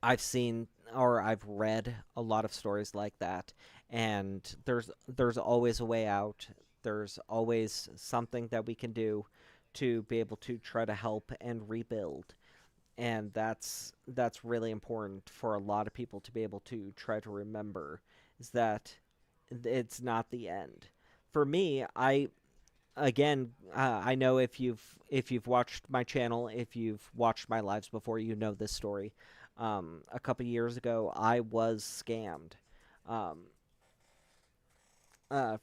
Speaker 1: I've seen or I've read a lot of stories like that, and there's always a way out. There's always something that we can do to be able to try to help and rebuild. and that's really important for a lot of people to be able to try to remember, is that it's not the end. For me, I know if you've watched my channel, if you've watched my lives before, you know this story. A couple years ago, I was scammed um,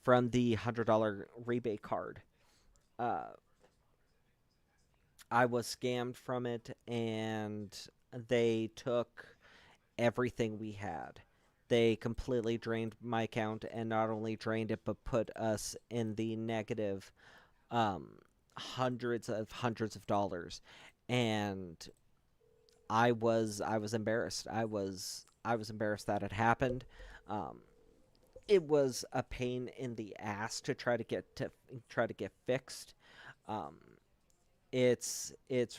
Speaker 1: from the $100 rebate card. Uh, I was scammed from it, and they took everything we had. They completely drained my account, and not only drained it, but put us in the negative, um, hundreds of dollars. And I was embarrassed. I was embarrassed that it happened. Um, it was a pain in the ass to try to get fixed. Um, it's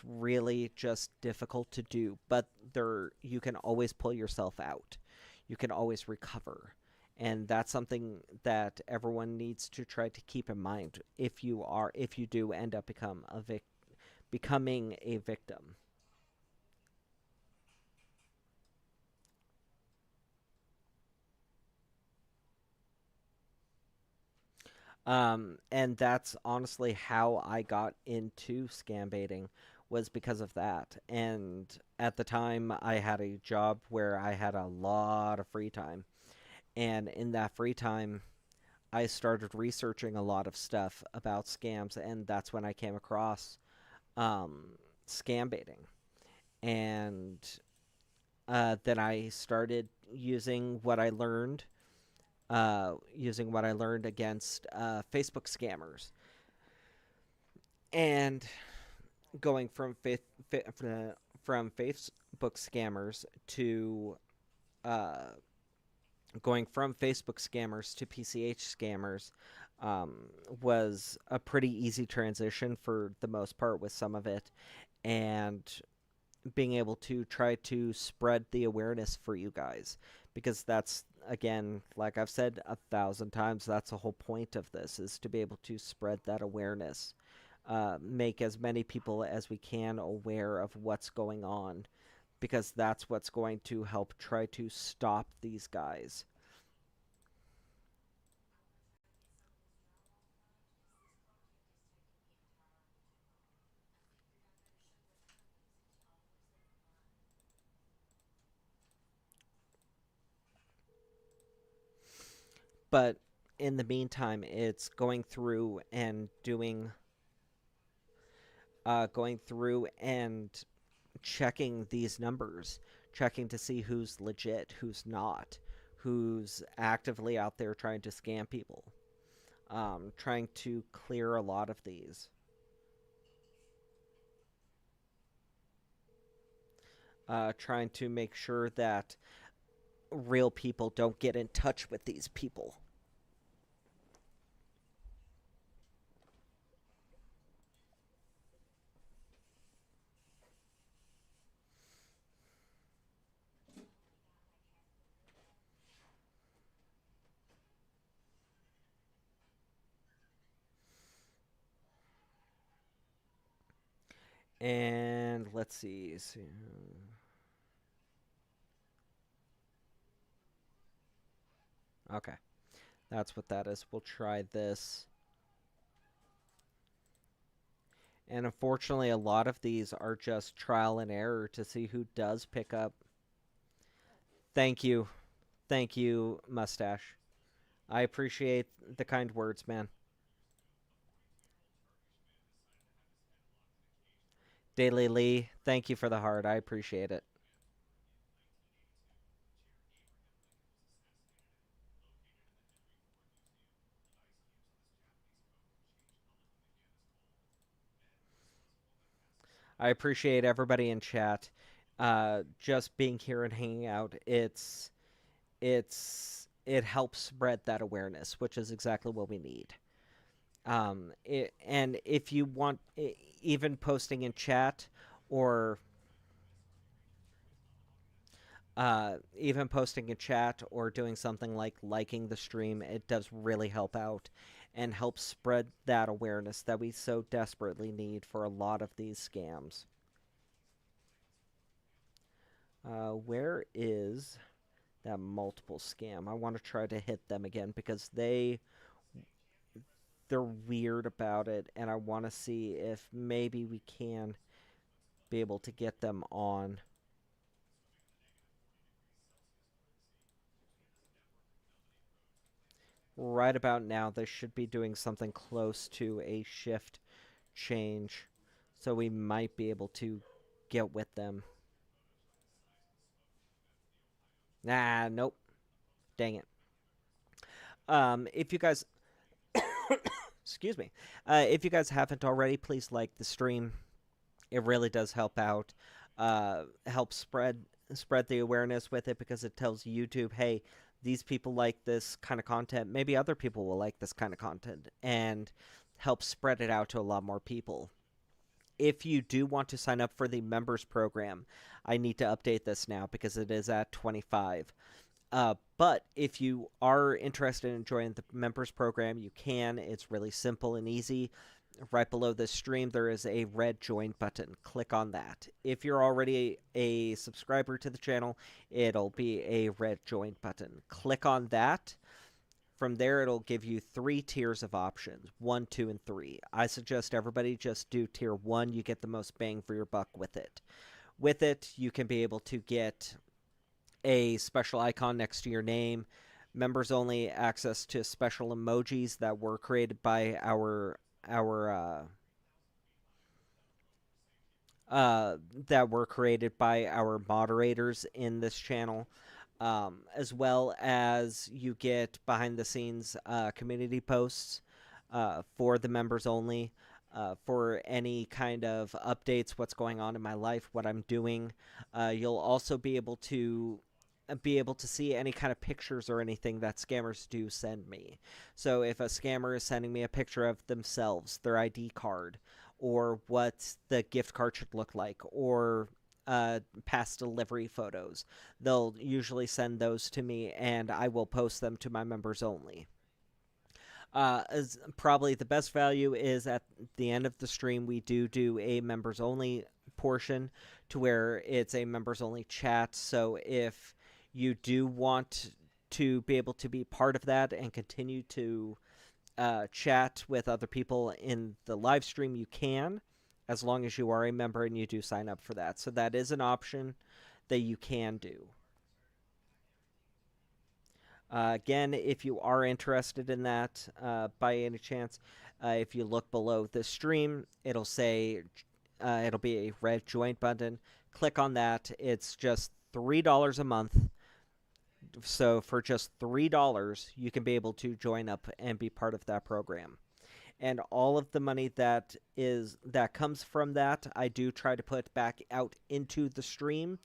Speaker 1: really just difficult to do, but there you can always pull yourself out. You can always recover. And that's something that everyone needs to try to keep in mind if you do end up becoming a victim. And that's honestly how I got into scam baiting, was because of that. And at the time, I had a job where I had a lot of free time. And in that free time, I started researching a lot of stuff about scams, and that's when I came across um, scam baiting. And then I started using what I learned against Facebook scammers, and going from Facebook scammers to uh, PCH scammers um, was a pretty easy transition for the most part with some of it, and being able to try to spread the awareness for you guys, because that's, again, like I've said 1,000 times, that's the whole point of this, is to be able to spread that awareness, make as many people as we can aware of what's going on, because that's what's going to help try to stop these guys. But in the meantime, it's going through and checking these numbers, checking to see who's legit, who's not, who's actively out there trying to scam people, trying to clear a lot of these, trying to make sure that real people don't get in touch with these people. And let's see. Okay, that's what that is. We'll try this. And unfortunately, a lot of these are just trial and error to see who does pick up. Thank you. Thank you, Mustache. I appreciate the kind words, man. Daily Lee, thank you for the heart. I appreciate it. I appreciate everybody in chat. Just being here and hanging out. It helps spread that awareness, which is exactly what we need. And if you want, even posting in chat, or even posting in chat, or doing something like liking the stream, it does really help out and help spread that awareness that we so desperately need for a lot of these scams. Where is that multiple scam? I want to try to hit them again because they're weird about it, and I want to see if maybe we can be able to get them on. Right about now, they should be doing something close to a shift change, so we might be able to get with them. Nah, nope. Dang it. If you guys, excuse me, if you guys haven't already, please like the stream. It really does help out. Help spread the awareness with it because it tells YouTube, hey, these people like this kind of content. Maybe other people will like this kind of content, and help spread it out to a lot more people. If you do want to sign up for the members program, I need to update this now because it is at 25. But if you are interested in joining the members program, you can. It's really simple and easy. Right below this stream, there is a red join button. Click on that. If you're already a subscriber to the channel, it'll be a red join button. Click on that. From there, it'll give you 3 tiers of options, 1, 2, and 3. I suggest everybody just do tier 1. You get the most bang for your buck with it. With it, you can be able to get a special icon next to your name, members only access to special emojis that were created by our moderators in this channel, as well as you get behind the scenes community posts for the members only. For any kind of updates, what's going on in my life, what I'm doing. You'll also be able to see any kind of pictures or anything that scammers do send me. So if a scammer is sending me a picture of themselves, their ID card, or what the gift card should look like, or past delivery photos, they'll usually send those to me, and I will post them to my members only. As probably the best value is at the end of the stream, we do a members only portion to where it's a members only chat. So if you do want to be able to be part of that and continue to chat with other people in the live stream, you can, as long as you are a member and you do sign up for that. So that is an option that you can do. Again, if you are interested in that by any chance, if you look below the stream, it'll say, it'll be a red join button. Click on that. It's just $3 a month. So for just $3, you can be able to join up and be part of that program. And all of the money that comes from that, I do try to put back out into the stream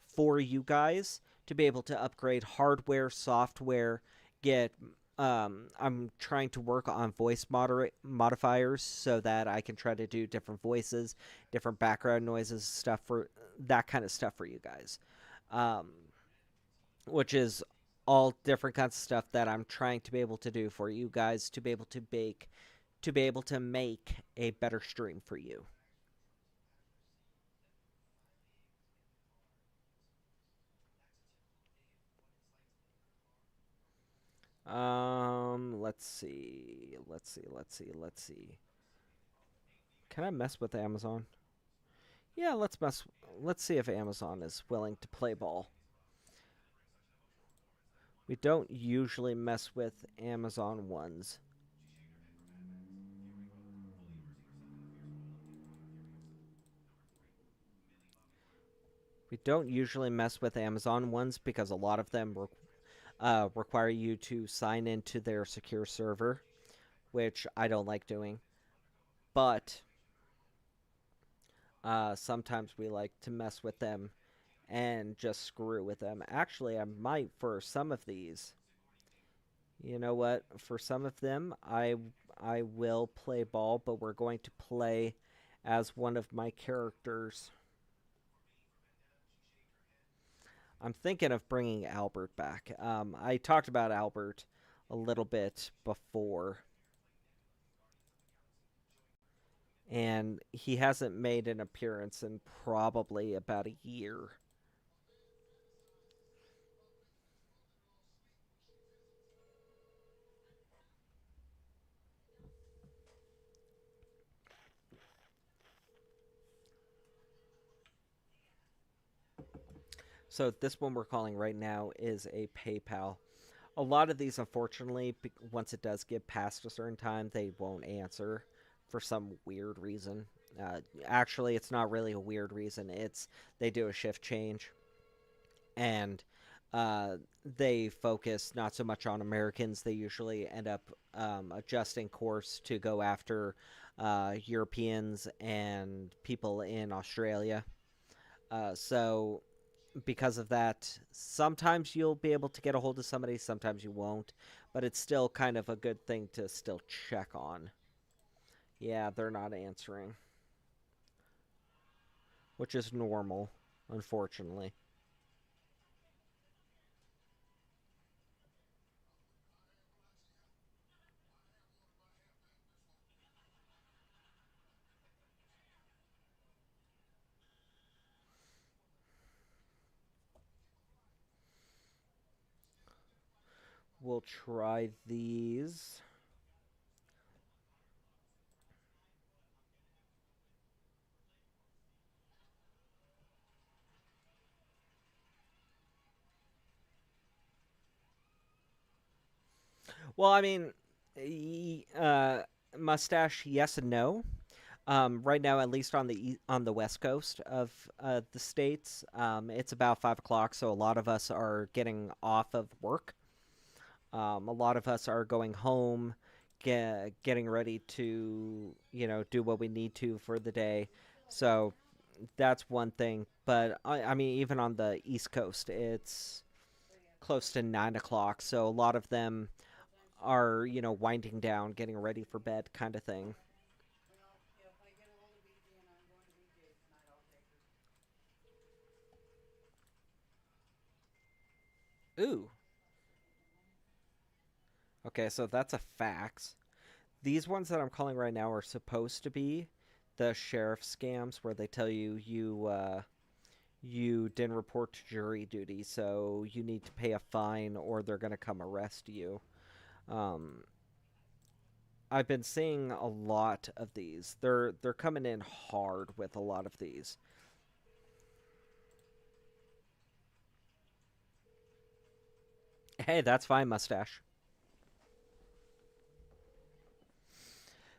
Speaker 1: for you guys to be able to upgrade hardware, software, get I'm trying to work on voice modifiers so that I can try to do different voices, different background noises, stuff for that kind of stuff for you guys. Which is all different kinds of stuff that I'm trying to be able to do for you guys to be able to make a better stream for you. Let's see. Can I mess with Amazon? Yeah, let's see if Amazon is willing to play ball. We don't usually mess with Amazon ones. We don't usually mess with Amazon ones because a lot of them require you to sign into their secure server, which I don't like doing. But sometimes we like to mess with them and just screw with them. Actually, I might for some of these. You know what? For some of them, I will play ball, but we're going to play as one of my characters. I'm thinking of bringing Albert back. I talked about Albert a little bit before, and he hasn't made an appearance in probably about a year. So this one we're calling right now is a PayPal. A lot of these, unfortunately, once it does get past a certain time, they won't answer for some weird reason. Actually, it's not really a weird reason. It's they do a shift change, and uh, they focus not so much on Americans. They usually end up adjusting course to go after Europeans and people in Australia. So because of that, sometimes you'll be able to get a hold of somebody, sometimes you won't, but it's still kind of a good thing to still check on. Yeah, they're not answering, which is normal, unfortunately. We'll try these. Well, I mean, mustache, yes and no. Right now, at least on on the west coast of the states, it's about 5 o'clock, so a lot of us are getting off of work. A lot of us are going home, getting ready to do what we need to for the day. So that's one thing. But I mean, even on the east coast, it's close to 9 o'clock, so a lot of them are winding down, getting ready for bed, kind of thing. Ooh. Okay, so that's a fax. These ones that I'm calling right now are supposed to be the sheriff scams where they tell you you didn't report to jury duty, so you need to pay a fine or they're gonna come arrest you. Um, I've been seeing a lot of these. They're coming in hard with a lot of these. Hey, that's fine, mustache.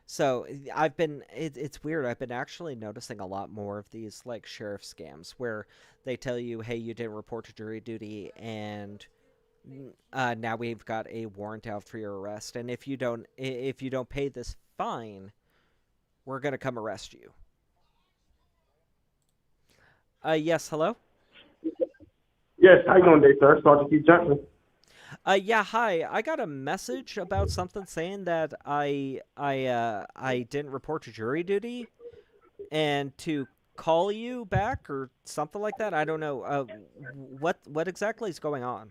Speaker 1: So it's weird. I've been actually noticing a lot more of these like sheriff scams where they tell you, "Hey, you didn't report to jury duty, and now we've got a warrant out for your arrest. And if you don't pay this fine, we're gonna come arrest you." Yes, hello.
Speaker 7: Yes, how you doing today, sir? Sergeant Keith Johnson.
Speaker 1: Yeah, hi. I got a message about something saying that I didn't report to jury duty and to call you back or something like that. I don't know. What exactly is going on?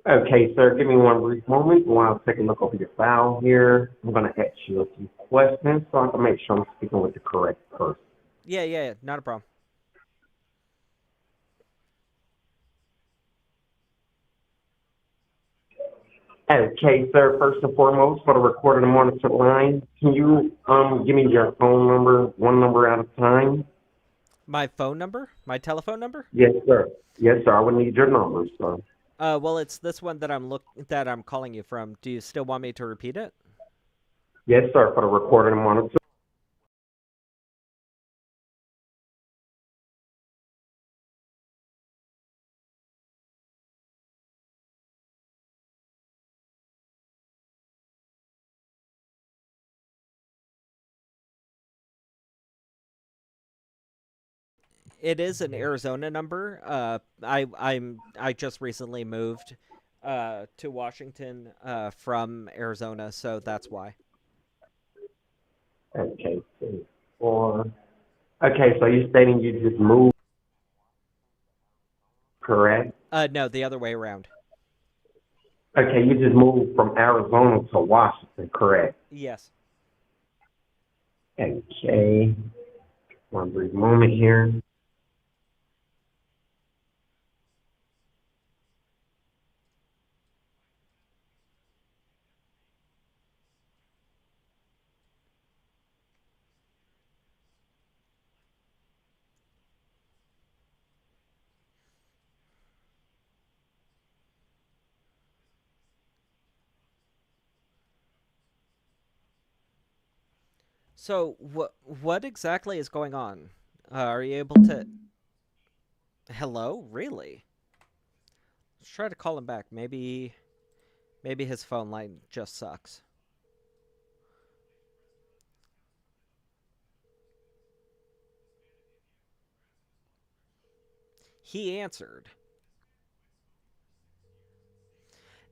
Speaker 7: Okay, sir, give me one brief moment while I take a look over your file here. I'm going to ask you a few questions so I can make sure I'm speaking with the correct person.
Speaker 1: Yeah, not a problem.
Speaker 7: Okay, sir, first and foremost, for the recorded and monitored line, can you give me your phone number, one number at a time?
Speaker 1: My phone number, my telephone number.
Speaker 7: Yes, sir. Yes, sir, I would need your number, sir.
Speaker 1: Well, it's this one that I'm calling you from. Do you still want me to repeat it?
Speaker 7: Yes, sir, for the recorded and monitored.
Speaker 1: It is an Arizona number. I just recently moved to Washington from Arizona, so that's why.
Speaker 7: Okay, 4. Okay, so you're stating you just moved, correct?
Speaker 1: No, the other way around.
Speaker 7: Okay, you just moved from Arizona to Washington, correct?
Speaker 1: Yes.
Speaker 7: Okay, one brief moment here.
Speaker 1: So what exactly is going on? Are you able to? Hello, really? Let's try to call him back. Maybe his phone line just sucks. He answered.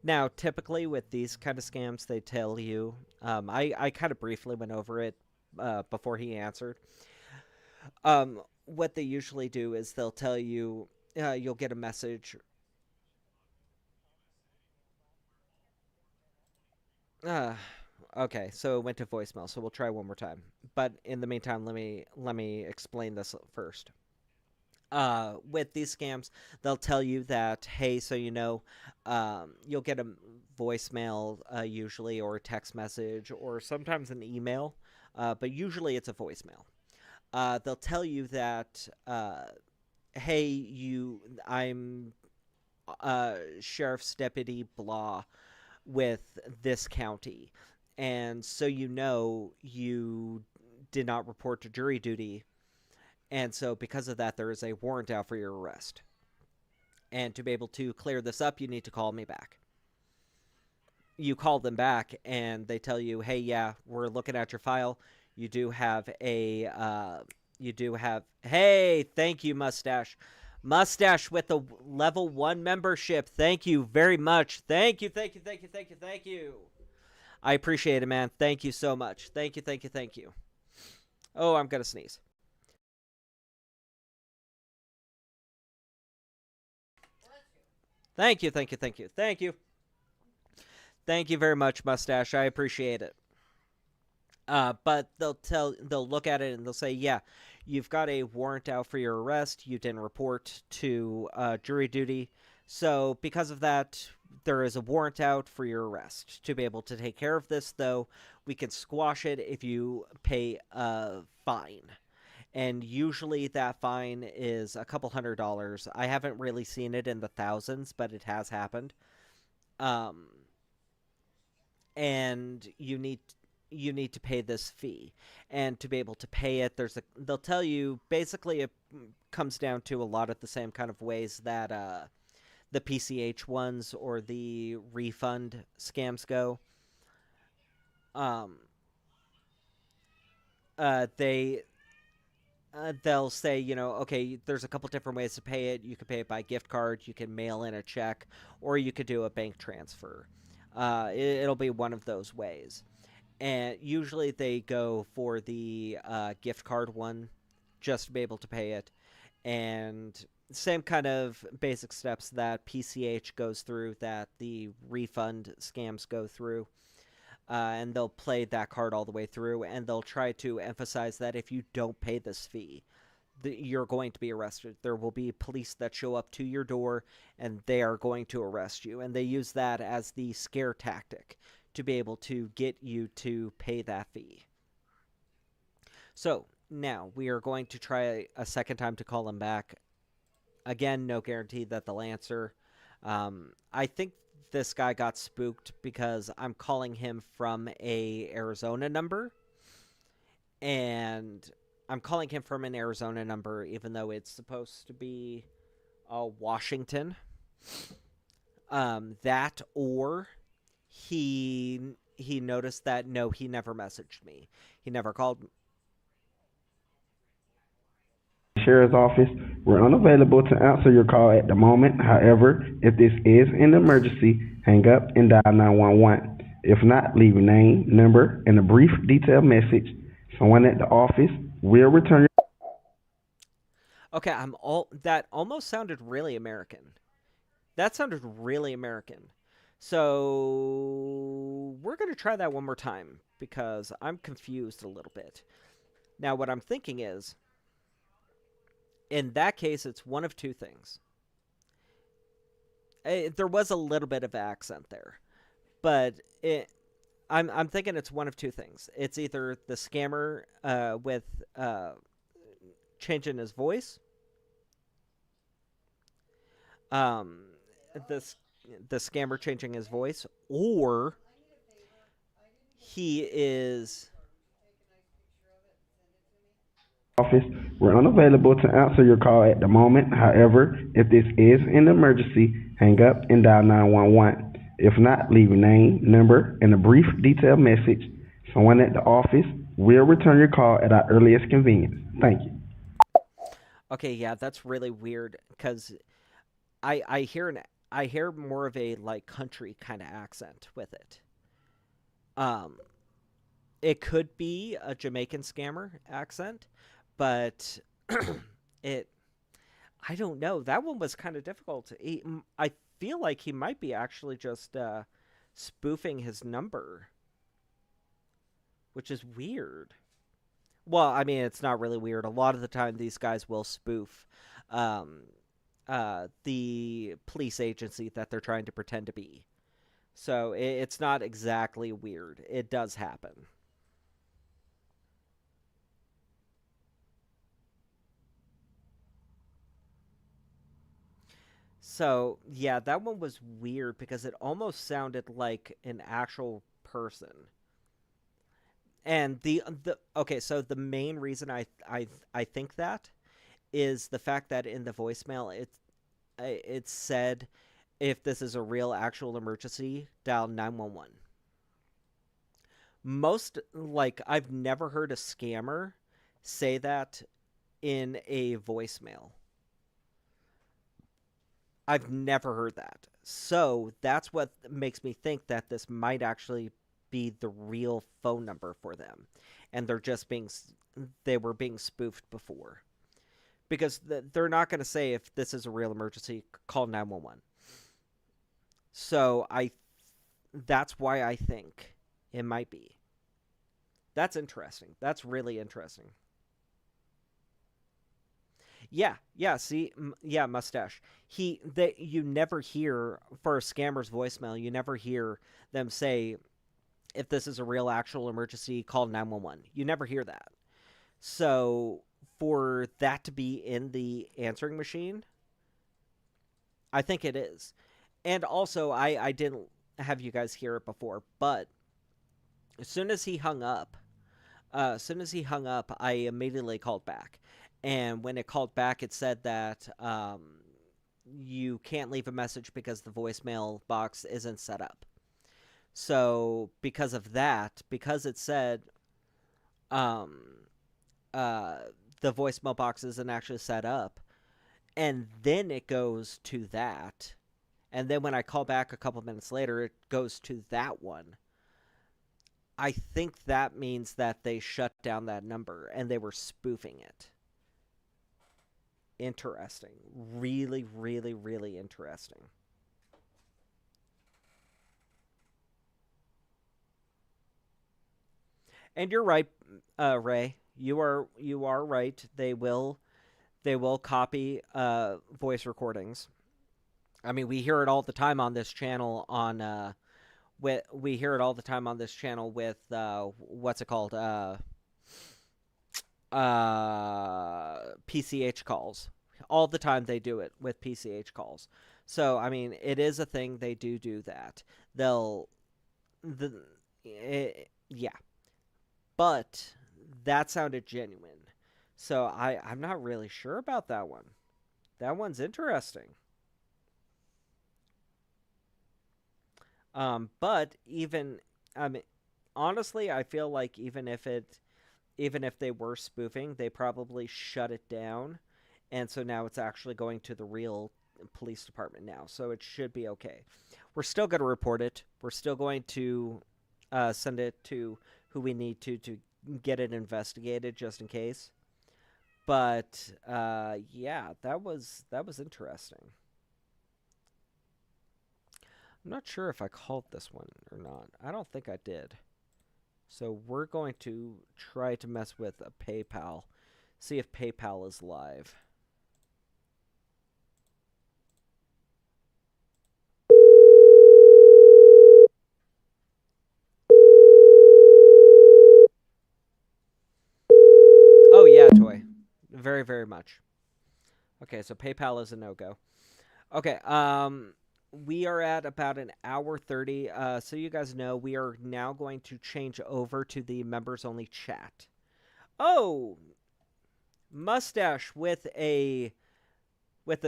Speaker 1: Now, typically with these kind of scams, they tell you. I kind of briefly went over it before he answered. What they usually do is they'll tell you you'll get a message. Uh, okay, so it went to voicemail. So we'll try one more time. But in the meantime, let me explain this first. With these scams, they'll tell you that, hey, so you'll get a voicemail usually, or a text message, or sometimes an email, but usually it's a voicemail. They'll tell you that, hey, I'm sheriff's deputy blah with this county, and so you did not report to jury duty, and so because of that, there is a warrant out for your arrest. And to be able to clear this up, you need to call me back. You call them back, and they tell you, hey, yeah, we're looking at your file. You do have hey, thank you, Mustache. Mustache with the level 1 membership. Thank you very much. Thank you, thank you, thank you, thank you, thank you. I appreciate it, man. Thank you so much. Thank you, thank you, thank you. Oh, I'm going to sneeze. Thank you, thank you, thank you, thank you. Thank you very much, Mustache. I appreciate it. But they'll look at it and they'll say, yeah, you've got a warrant out for your arrest. You didn't report to jury duty. So because of that, there is a warrant out for your arrest. To be able to take care of this, though, we can squash it if you pay a fine. And usually that fine is a couple $100s. I haven't really seen it in the thousands, but it has happened. Um, and you need to pay this fee, and to be able to pay it, they'll tell you, basically it comes down to a lot of the same kind of ways that the PCH ones or the refund scams go. um they they'll say, okay, there's a couple different ways to pay it. You can pay it by gift card, you can mail in a check, or you could do a bank transfer. It'll be one of those ways. And usually they go for the gift card one, just to be able to pay it. And same kind of basic steps that PCH goes through, that the refund scams go through. And they'll play that card all the way through, and they'll try to emphasize that if you don't pay this fee, you're going to be arrested. There will be police that show up to your door, and they are going to arrest you. And they use that as the scare tactic to be able to get you to pay that fee. So now we are going to try a second time to call them back. Again, no guarantee that they'll answer. I think this guy got spooked because I'm calling him from a Arizona number, and I'm calling him from an Arizona number even though it's supposed to be Washington. That, or he noticed that, no, he never messaged me. He never called me.
Speaker 8: Sheriff's Office. We're unavailable to answer your call at the moment. However, if this is an emergency, hang up and dial 911. If not, leave your name, number, and a brief detailed message. Someone at the office will return your.
Speaker 1: Okay, that almost sounded really American. That sounded really American. So we're going to try that one more time because I'm confused a little bit. Now, what I'm thinking is, in that case, it's one of two things. There was a little bit of accent there, but I'm thinking it's one of two things. It's either the scammer with changing his voice, um, the scammer changing his voice, or he is
Speaker 8: office. We're unavailable to answer your call at the moment. However, if this is an emergency, hang up and dial 911. If not, leave your name, number, and a brief detailed message. Someone at the office will return your call at our earliest convenience. Thank you.
Speaker 1: Okay, yeah, that's really weird because I hear I hear more of a like country kind of accent with it. Um, it could be a Jamaican scammer accent, but it I don't know. That one was kind of difficult. I feel like he might be actually just spoofing his number, which is weird. Well, I mean, it's not really weird. A lot of the time, these guys will spoof um, the police agency that they're trying to pretend to be. So it's not exactly weird. It does happen. So, yeah, that one was weird because it almost sounded like an actual person. And the okay, so the main reason I think that is the fact that in the voicemail it said if this is a real actual emergency, dial 911. Most like I've never heard a scammer say that in a voicemail. I've never heard that. So that's what makes me think that this might actually be the real phone number for them. And they were being spoofed before. Because they're not going to say if this is a real emergency, call 911. So that's why I think it might be. That's interesting. That's really interesting. Yeah, yeah. See, yeah, mustache. You never hear for a scammer's voicemail. You never hear them say, "If this is a real, actual emergency, call 911." You never hear that. So for that to be in the answering machine, I think it is. And also, I didn't have you guys hear it before, but as soon as he hung up, I immediately called back. And when it called back, it said that you can't leave a message because the voicemail box isn't set up. So because of that, because it said um, uh, the voicemail box isn't actually set up, and then it goes to that, and then when I call back a couple minutes later, it goes to that one. I think that means that they shut down that number and they were spoofing it. Interesting. Really, really, really interesting. And you're right, Ray. You are right. They will copy voice recordings. I mean, we hear it all the time on this channel we hear it all the time on this channel with what's it called? PCH calls. All the time they do it with PCH calls. So I mean, it is a thing. They do that. They'll the yeah, but that sounded genuine. So I'm not really sure about that one. That one's interesting. But even I mean, honestly, I feel like even if they were spoofing, they probably shut it down, and so now it's actually going to the real police department now. So it should be okay. We're still going to report it. We're still going to send it to who we need to get it investigated, just in case. But yeah, that was interesting. I'm not sure if I called this one or not. I don't think I did. So we're going to try to mess with a PayPal. See if PayPal is live. Oh yeah, Toy. Very, very much. Okay, so PayPal is a no-go. Okay, we are at about an hour 30. So you guys know we are now going to change over to the members only chat. Oh, Mustache with a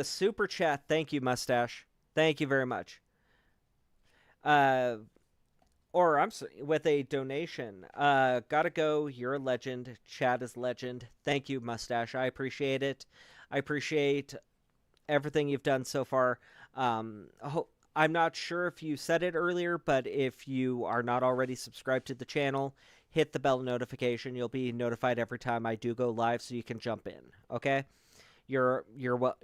Speaker 1: super chat. Thank you, Mustache. Thank you very much. Uh, or I'm sorry, with a donation. Gotta go. You're a legend. Chat is legend. Thank you, Mustache. I appreciate it. I appreciate everything you've done so far. I'm not sure if you said it earlier, but if you are not already subscribed to the channel, hit the bell notification. You'll be notified every time I do go live, so you can jump in. Okay, you're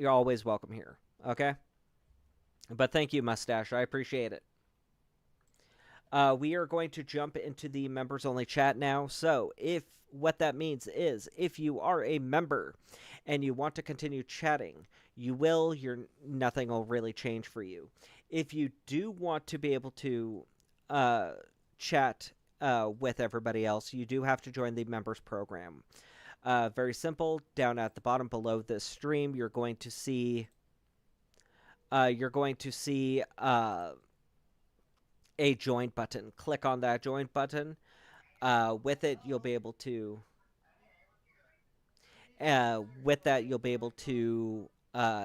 Speaker 1: always welcome here. Okay, but thank you, Mustache. I appreciate it. We are going to jump into the members only chat now. So, if what that means is if you are a member and you want to continue chatting, you will. Nothing will really change for you. If you do want to be able to chat with everybody else, you do have to join the members program. Very simple. Down at the bottom below this stream, you're going to see. A join button. Click on that join button. With it, you'll be able to. With that, you'll be able to.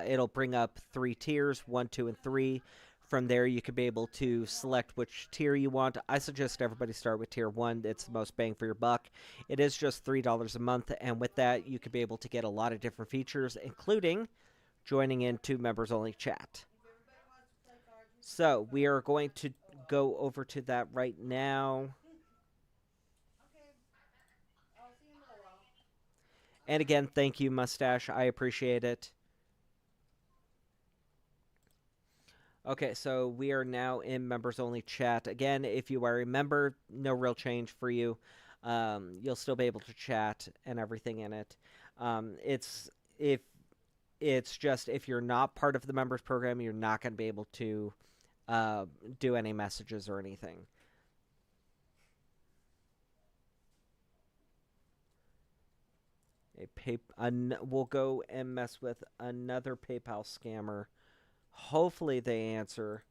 Speaker 1: It'll bring up 3 tiers: 1, 2, and 3. From there, you can be able to select which tier you want. I suggest everybody start with tier 1. It's the most bang for your buck. It is just $3 a month, and with that, you could be able to get a lot of different features, including joining into members only chat. So we are going to go over to that right now. And again, thank you, Mustache. I appreciate it. Okay, so we are now in members only chat. Again, if you are a member, no real change for you. You'll still be able to chat and everything in it. It's just if you're not part of the members program, you're not going to be able to do any messages or anything. We'll go and mess with another PayPal scammer. Hopefully they answer.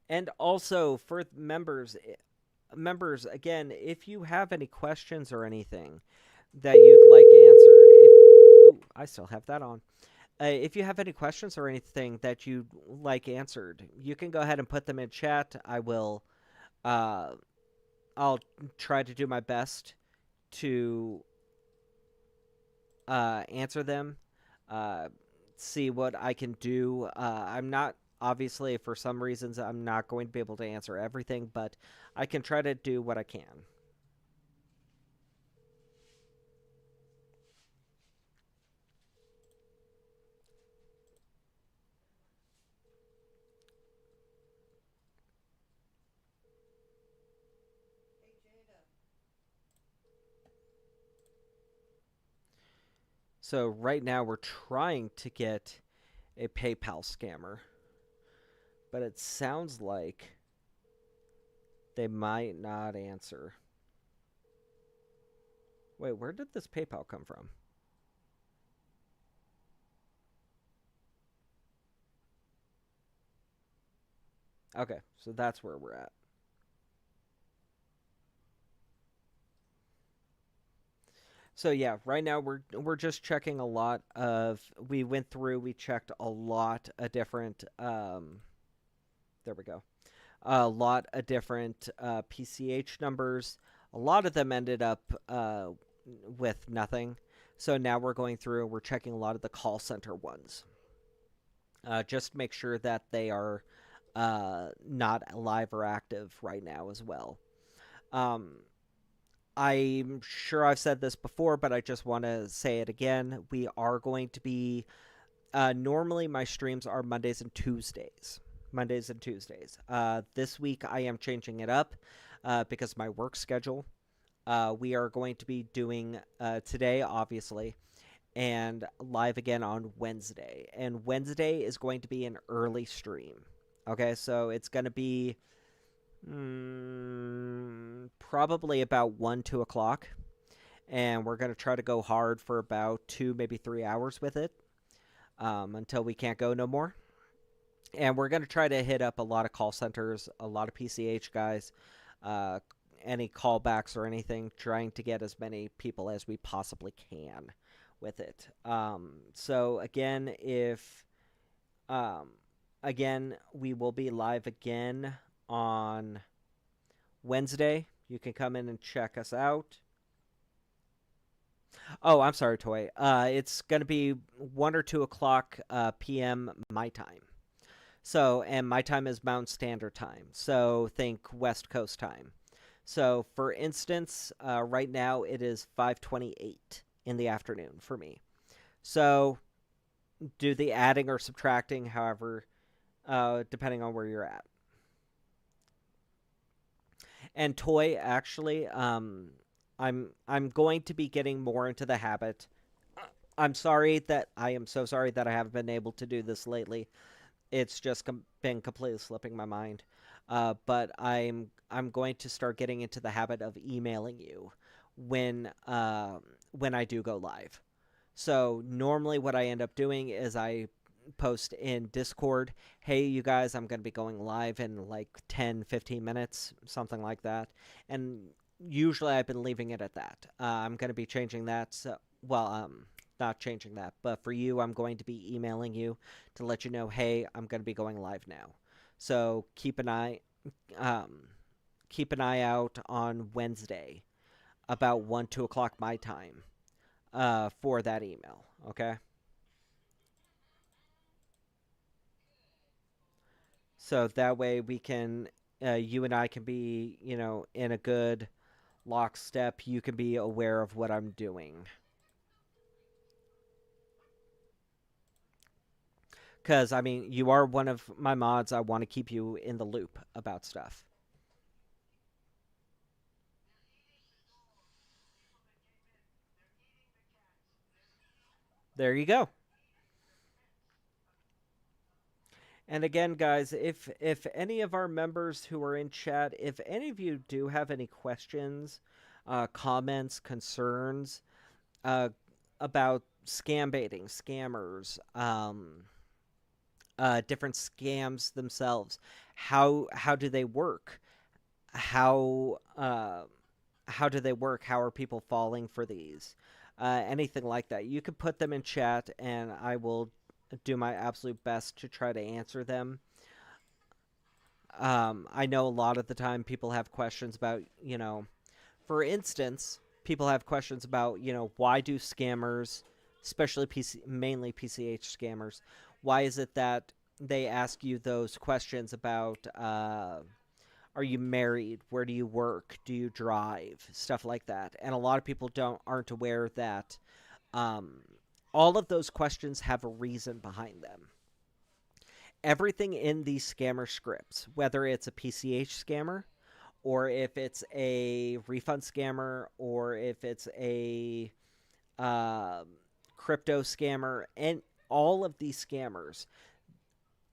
Speaker 1: And also for members, again, if you have any questions or anything that you'd like answered, I still have that on. If you have any questions or anything that you'd like answered, you can go ahead and put them in chat. I'll try to do my best to answer them. See what I can do. I'm not, obviously, for some reasons, I'm not going to be able to answer everything, but I can try to do what I can. So right now we're trying to get a PayPal scammer, but it sounds like they might not answer. Wait, where did this PayPal come from? Okay, so that's where we're at. So yeah, right now we're just checking a lot of. We checked a lot of different. There we go. A lot of different PCH numbers. A lot of them ended up with nothing. So now we're going through and we're checking a lot of the call center ones. Just to make sure that they are not live or active right now as well. I'm sure I've said this before, but I just want to say it again. We are going to be... normally my streams are Mondays and Tuesdays. This week I am changing it up because of my work schedule. We are going to be doing today, obviously, and live again on Wednesday. And Wednesday is going to be an early stream. Okay, so it's going to be... probably about 1, 2 o'clock. And we're going to try to go hard for about 2, maybe 3 hours with it. Until we can't go no more. And we're going to try to hit up a lot of call centers, a lot of PCH guys, any callbacks or anything, trying to get as many people as we possibly can with it. So again, if again, we will be live again on Wednesday. You can come in and check us out. Oh, I'm sorry, Toy. It's going to be 1 or 2 o'clock p.m. my time. So, and my time is Mountain Standard Time. So think West Coast time. So, for instance, right now it is 5:28 in the afternoon for me. So, do the adding or subtracting, however, depending on where you're at. And Toy, actually, I'm going to be getting more into the habit. I am so sorry that I haven't been able to do this lately. It's just been completely slipping my mind. But I'm going to start getting into the habit of emailing you when I do go live. So normally what I end up doing is I post in Discord, hey, you guys, I'm going to be going live in like 10, 15 minutes, something like that. And usually I've been leaving it at that. I'm going to be changing that. So, well, not changing that, but for you, I'm going to be emailing you to let you know, hey, I'm going to be going live now. So keep an eye out on Wednesday about 1, 2 o'clock my time for that email. Okay. So that way we can, you and I can be, in a good lockstep. You can be aware of what I'm doing. Because, I mean, you are one of my mods. I want to keep you in the loop about stuff. There you go. And again, guys, if any of our members who are in chat, if any of you do have any questions, comments, concerns uh, about scam baiting, scammers, different scams themselves, how do they work? How how do they work? How are people falling for these? Anything like that. You could put them in chat, and I will do my absolute best to try to answer them. I know a lot of the time people have questions about, for instance, people have questions about, why do scammers, especially mainly PCH scammers, why is it that they ask you those questions about, are you married? Where do you work? Do you drive? Stuff like that. And a lot of people aren't aware that um, all of those questions have a reason behind them. Everything in these scammer scripts, whether it's a PCH scammer, or if it's a refund scammer, or if it's a uh, crypto scammer, and all of these scammers,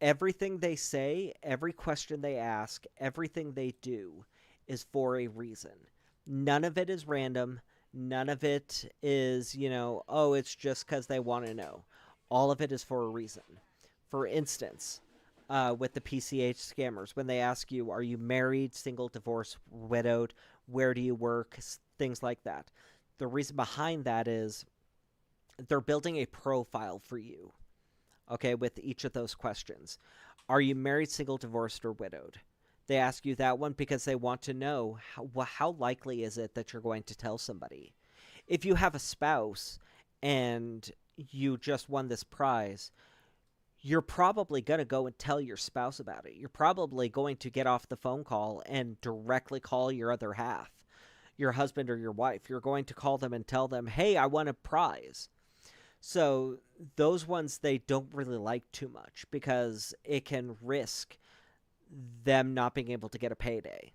Speaker 1: everything they say, every question they ask, everything they do is for a reason. None of it is random. None of it is, oh, it's just because they want to know. All of it is for a reason. For instance, with the PCH scammers, when they ask you, are you married, single, divorced, widowed, where do you work, things like that. The reason behind that is they're building a profile for you, okay, with each of those questions. Are you married, single, divorced, or widowed? They ask you that one because they want to know how likely is it that you're going to tell somebody. If you have a spouse and you just won this prize, you're probably going to go and tell your spouse about it. You're probably going to get off the phone call and directly call your other half, your husband or your wife. You're going to call them and tell them, hey, I won a prize. So those ones they don't really like too much because it can risk them not being able to get a payday.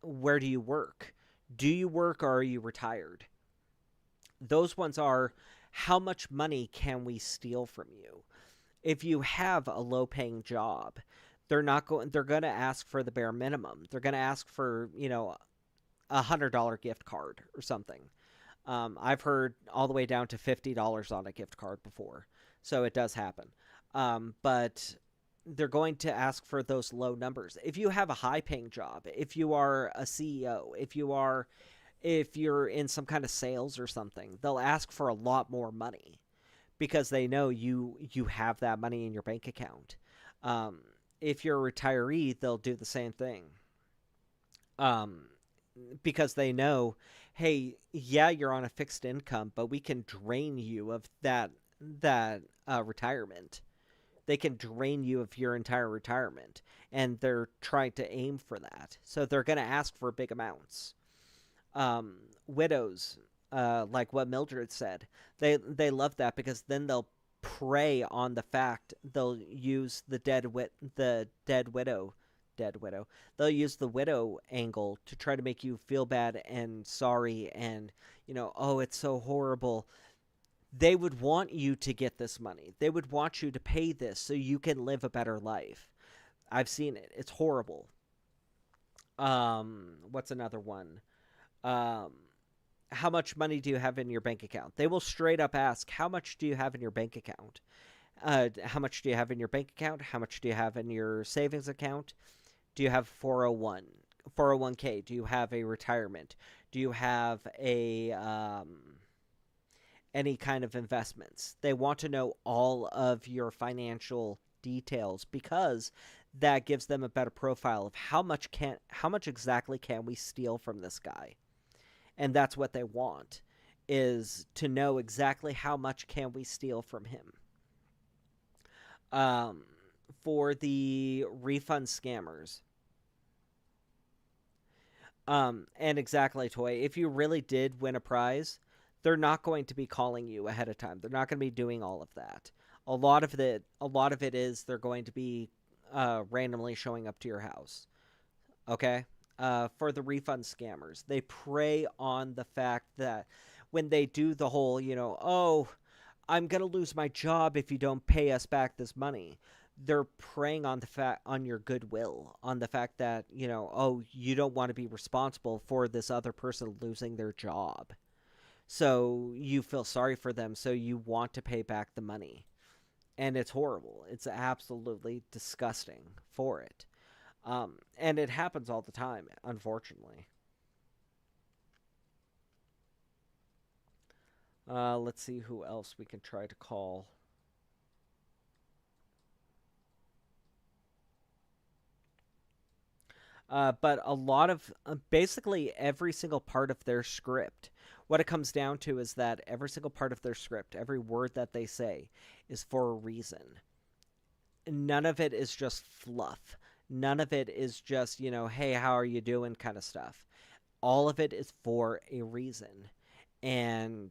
Speaker 1: Where do you work? Do you work or are you retired? Those ones are, how much money can we steal from you? If you have a low-paying job, they're going to ask for the bare minimum. They're going to ask for, $100 gift card or something. I've heard all the way down to $50 on a gift card before. So it does happen. But they're going to ask for those low numbers. If you have a high paying job, if you are a CEO, if you're in some kind of sales or something, they'll ask for a lot more money because they know you have that money in your bank account. Um, if you're a retiree, they'll do the same thing. Um, because they know, hey, yeah, you're on a fixed income, but we can drain you of that retirement. They can drain you of your entire retirement, and they're trying to aim for that. So they're going to ask for big amounts. Widows, like what Mildred said, they love that because then they'll prey on the fact they'll use the dead widow. They'll use the widow angle to try to make you feel bad and sorry and oh, it's so horrible. They would want you to get this money. They would want you to pay this so you can live a better life. I've seen it. It's horrible. What's another one? Um, how much money do you have in your bank account? They will straight up ask, how much do you have in your bank account? How much do you have in your bank account? How much do you have in your savings account? Do you have 401k? Do you have a retirement? Do you have a any kind of investments? They want to know all of your financial details because that gives them a better profile of how much exactly can we steal from this guy. And that's what they want, is to know exactly how much can we steal from him. Um, for the refund scammers, and exactly, Toy, if you really did win a prize, they're not going to be calling you ahead of time. They're not going to be doing all of that. A lot of it is they're going to be randomly showing up to your house. Okay? For the refund scammers, they prey on the fact that when they do the whole, oh, I'm going to lose my job if you don't pay us back this money. They're preying on the fact on your goodwill, on the fact that, oh, you don't want to be responsible for this other person losing their job. So you feel sorry for them, so you want to pay back the money. And it's horrible. It's absolutely disgusting for it. And it happens all the time, unfortunately. Let's see who else we can try to call. But a lot of basically every single part of their script, what it comes down to is that every single part of their script, every word that they say, is for a reason. None of it is just fluff. None of it is just, hey, how are you doing kind of stuff. All of it is for a reason. And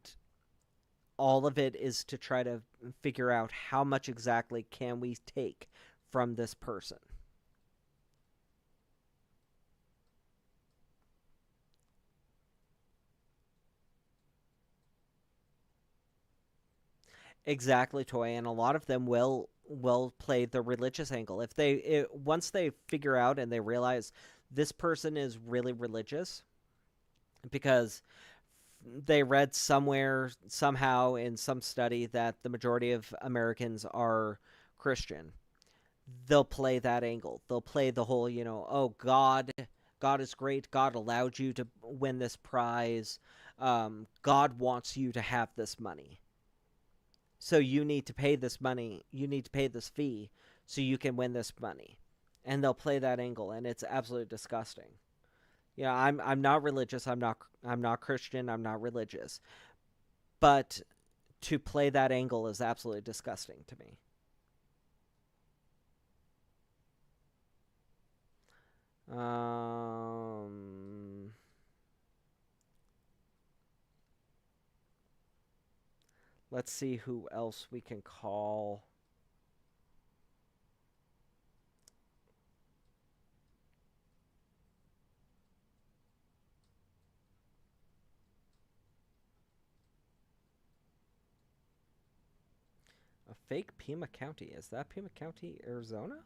Speaker 1: all of it is to try to figure out how much exactly can we take from this person. Exactly, Toy, and a lot of them will play the religious angle. Once they figure out and they realize this person is really religious because they read somewhere somehow in some study that the majority of Americans are Christian. They'll play that angle. They'll play the whole, oh, God is great. God allowed you to win this prize. God wants you to have this money. So you need to pay this money. You need to pay this fee so you can win this money. And they'll play that angle, and it's absolutely disgusting. I'm not religious. I'm not Christian. I'm not religious. But to play that angle is absolutely disgusting to me. Let's see who else we can call. A fake Pima County. Is that Pima County, Arizona?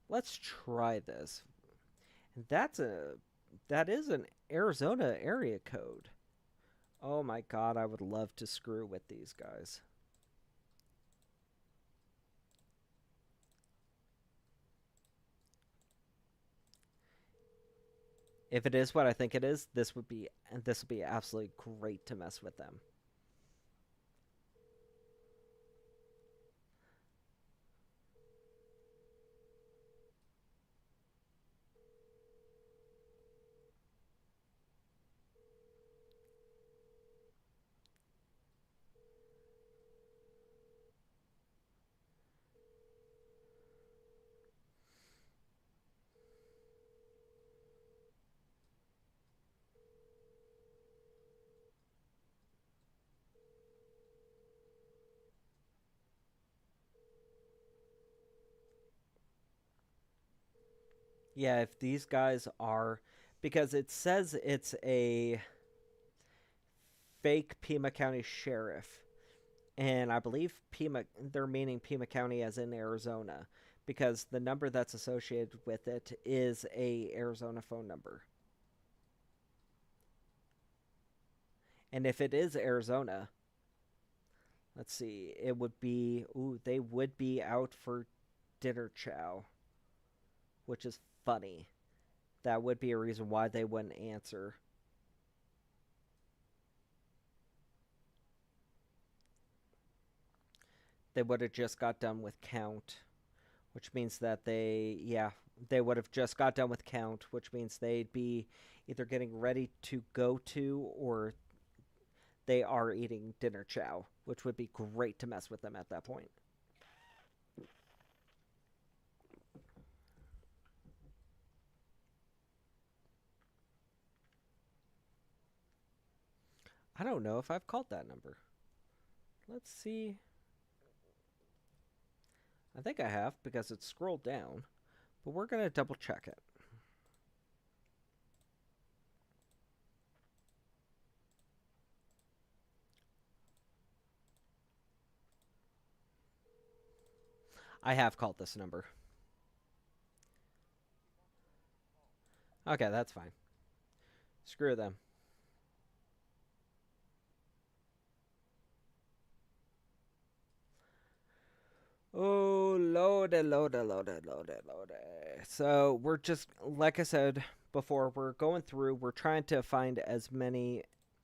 Speaker 1: Let's try this. that is an Arizona area code. Oh my god, I would love to screw with these guys. If it is what I think it is, this would be absolutely great to mess with them. Yeah, if these guys are, because it says it's a fake Pima County sheriff, and I believe they're meaning Pima County as in Arizona, because the number that's associated with it is a Arizona phone number. And if it is Arizona, let's see, it would be, they would be out for dinner chow, which is funny. That would be a reason why they wouldn't answer. They would have just got done with count, which means that they would have just got done with count, which means they'd be either getting ready to go to or they are eating dinner chow, which would be great to mess with them at that point. I don't know if I've called that number. Let's see. I think I have because it's scrolled down, but we're going to double check it. I have called this number. Okay, that's fine. Screw them. Oh, load it. So we're just, like I said before, we're going through, we're trying to find as many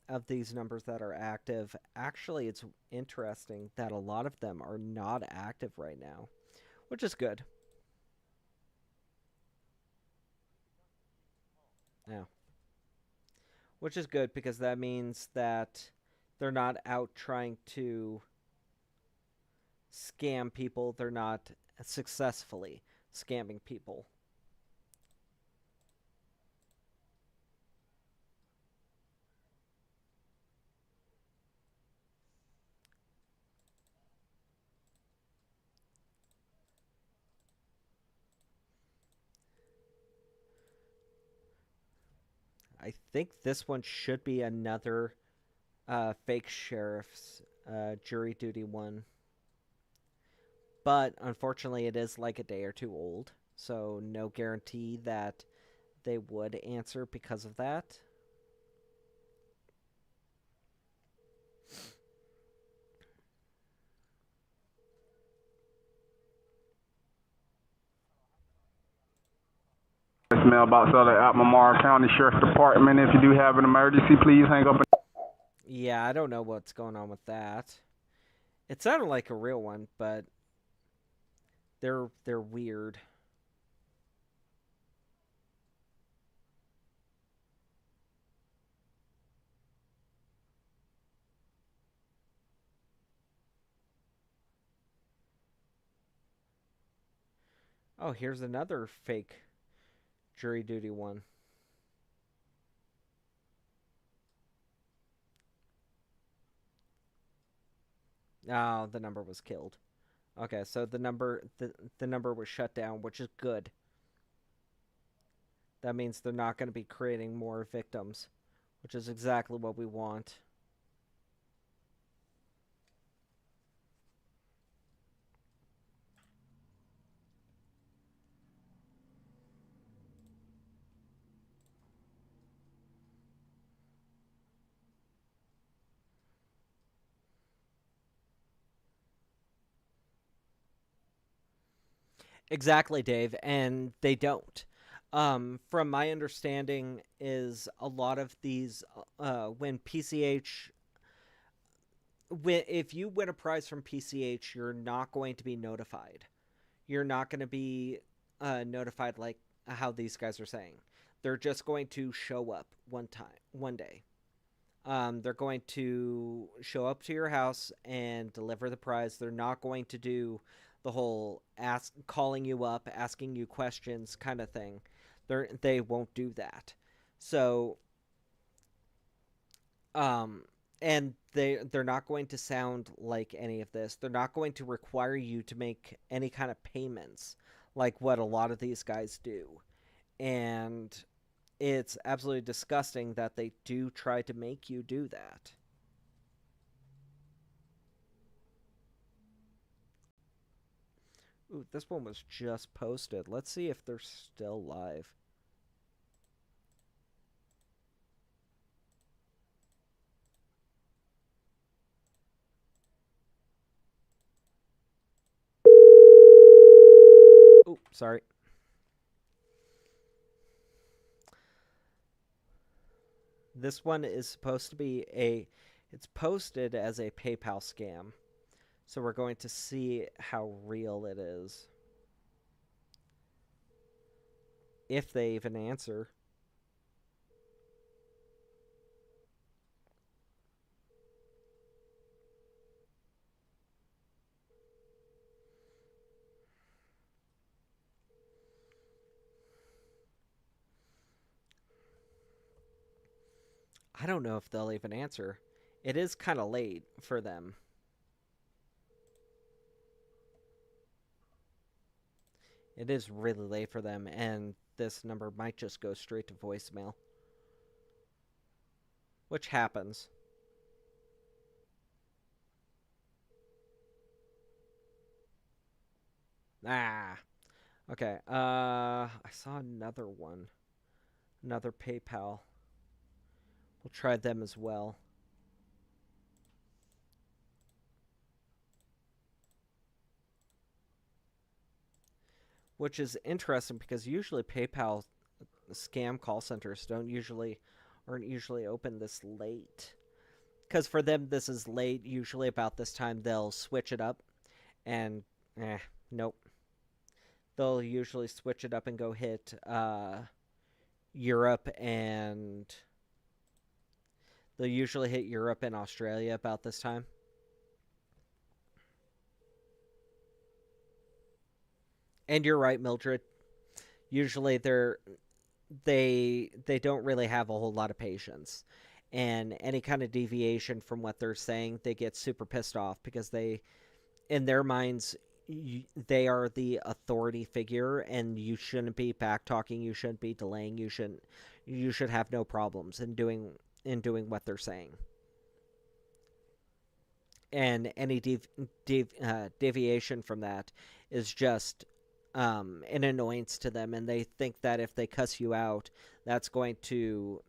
Speaker 1: of these numbers that are active. Actually, it's interesting that a lot of them are not active right now, which is good. Yeah. Which is good because that means that they're not out trying to scam people. They're not successfully scamming people. I think this one should be another fake sheriff's jury duty one. But unfortunately, it is like a day or two old. So no guarantee that they would answer because of that.
Speaker 9: Mailbox of the Albemarle County Sheriff's Department. If you do have an emergency, please hang up.
Speaker 1: Yeah, I don't know what's going on with that. It sounded like a real one, but they're weird. Oh, here's another fake jury duty one. Oh, the number was killed. Okay, so the number was shut down, which is good. That means they're not going to be creating more victims, which is exactly what we want. Exactly, Dave, and they don't. From my understanding, is a lot of these when PCH, if you win a prize from PCH, you're not going to be notified. You're not going to be notified like how these guys are saying. They're just going to show up one day. They're going to show up to your house and deliver the prize. They're not going to do the whole calling you up, asking you questions kind of thing. They won't do that. So, um, and they're not going to sound like any of this. They're not going to require you to make any kind of payments like what a lot of these guys do. And it's absolutely disgusting that they do try to make you do that. Ooh, this one was just posted. Let's see if they're still live. Oh, sorry. This one is supposed to be it's posted as a PayPal scam. So we're going to see how real it is. If they even answer. I don't know if they'll even answer. It is kind of late for them. It is really late for them, and this number might just go straight to voicemail. Which happens. Ah. Okay. I saw another one. Another PayPal. We'll try them as well. Which is interesting because usually PayPal scam call centers aren't usually open this late. Because for them this is late. Usually about this time they'll switch it up, and nope. They'll usually switch it up and go hit Europe, and they'll usually hit Europe and Australia about this time. And you're right, Mildred. Usually they don't really have a whole lot of patience. And any kind of deviation from what they're saying, they get super pissed off because in their minds, they are the authority figure, and you shouldn't be back talking. You shouldn't be delaying. You should have no problems in doing what they're saying. And any deviation from that is just an annoyance to them, and they think that if they cuss you out, that's going to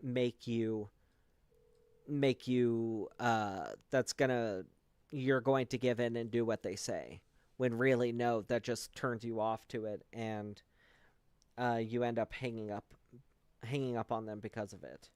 Speaker 1: that's gonna you're going to give in and do what they say. When really, no, that just turns you off to it, and you end up hanging up on them because of it.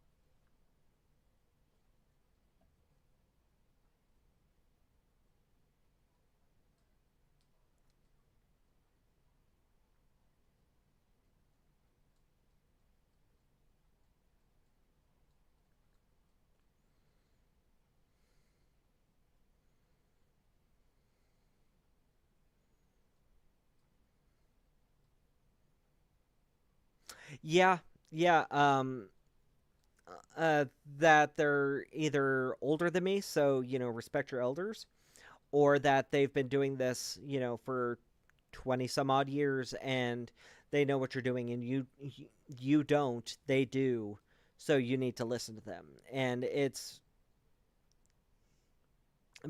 Speaker 1: Yeah, yeah. That they're either older than me, so respect your elders, or that they've been doing this, for 20 some odd years, and they know what you're doing, and you don't, they do, so you need to listen to them. And it's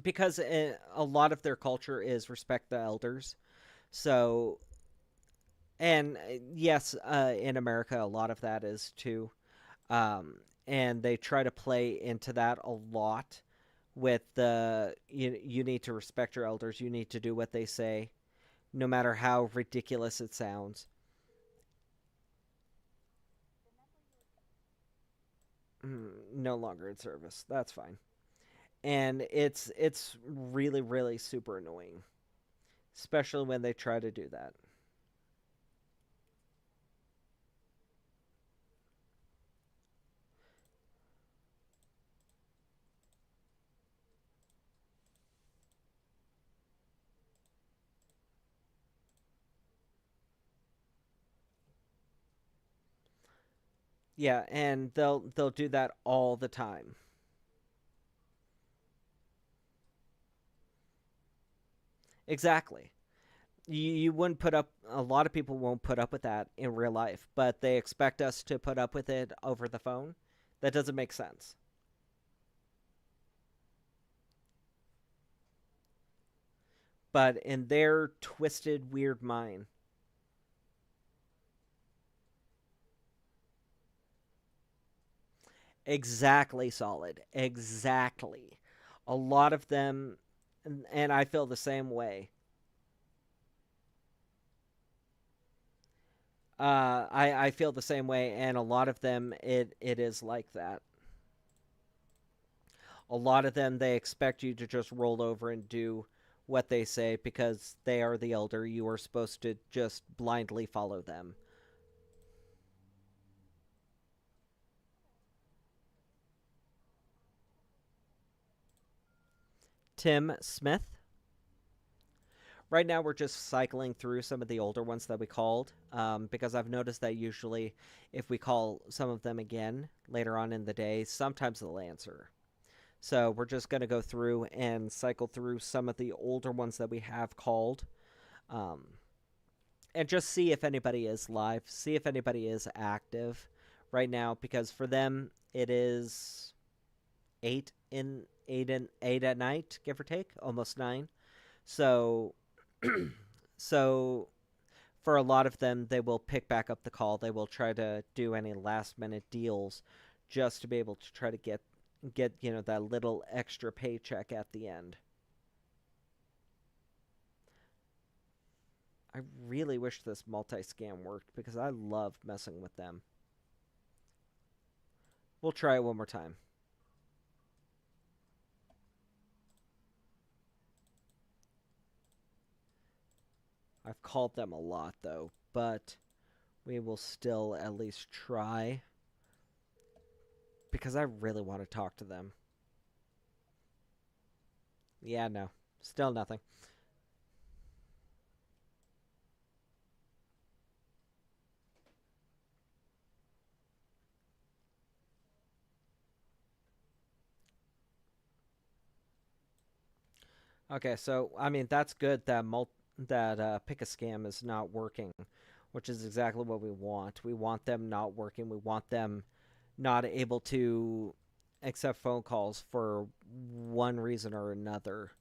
Speaker 1: because a lot of their culture is respect the elders. So, and yes, in America, a lot of that is too. And they try to play into that a lot with the you need to respect your elders, you need to do what they say, no matter how ridiculous it sounds. No longer in service. That's fine. And it's really really super annoying, especially when they try to do that. Yeah, and they'll do that all the time. Exactly. You wouldn't put up, a lot of people won't put up with that in real life, but they expect us to put up with it over the phone. That doesn't make sense. But in their twisted, weird mind, exactly, Solid. Exactly. A lot of them, and I feel the same way. I feel the same way, and a lot of them, it is like that. A lot of them, they expect you to just roll over and do what they say because they are the elder. You are supposed to just blindly follow them. Tim Smith. Right now, we're just cycling through some of the older ones that we called because I've noticed that usually if we call some of them again later on in the day, sometimes they'll answer. So we're just going to go through and cycle through some of the older ones that we have called um, and just see if anybody is live, see if anybody is active right now because for them it is 8 at night, give or take, almost 9. So so for a lot of them, they will pick back up the call. They will try to do any last minute deals just to be able to try to get that little extra paycheck at the end. I really wish this multi-scam worked because I love messing with them. We'll try it one more time. I've called them a lot though, but we will still at least try because I really want to talk to them. Yeah, no. Still nothing. Okay, so I mean that's good that pick a scam is not working, which is exactly what we want. We want them not working. We want them not able to accept phone calls for one reason or another.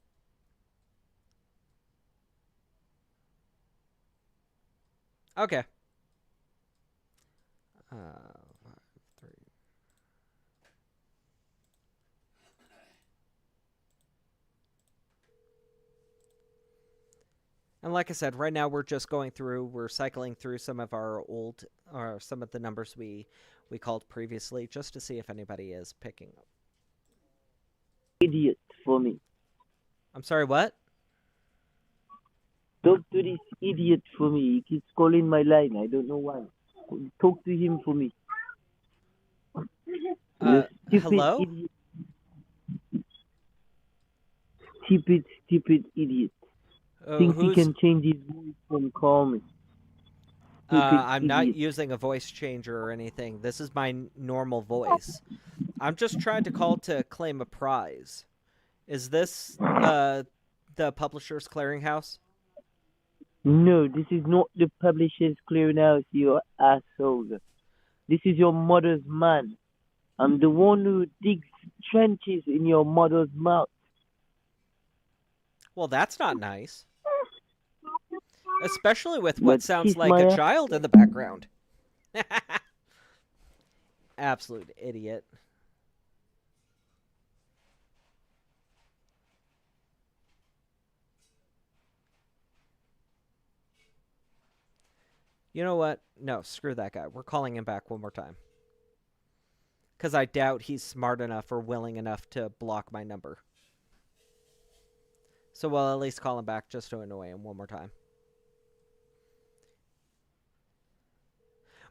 Speaker 1: Okay. 5, 3. And like I said, right now we're cycling through some of our old, or some of the numbers we called previously, just to see if anybody is picking up.
Speaker 10: Idiot for me.
Speaker 1: I'm sorry, what?
Speaker 10: Talk to this idiot for me. He keeps calling my line. I don't know why. Talk to him for me. The stupid
Speaker 1: Hello?
Speaker 10: idiot. Stupid idiot. Thinks he
Speaker 1: Who's?
Speaker 10: can change his voice from calm. Stupid
Speaker 1: I'm not
Speaker 10: idiot.
Speaker 1: using a voice changer or anything. This is my normal voice. I'm just trying to call to claim a prize. Is this the Publishers Clearinghouse?
Speaker 10: No, this is not the publisher's clearinghouse, you asshole. This is your mother's man. I'm the one who digs trenches in your mother's mouth.
Speaker 1: Well, that's not nice. Especially with what
Speaker 10: But
Speaker 1: sounds
Speaker 10: kiss
Speaker 1: like
Speaker 10: my
Speaker 1: a
Speaker 10: ass.
Speaker 1: child in the background. Absolute idiot. You know what? No, screw that guy. We're calling him back one more time. Because I doubt he's smart enough or willing enough to block my number. So we'll at least call him back just to annoy him one more time.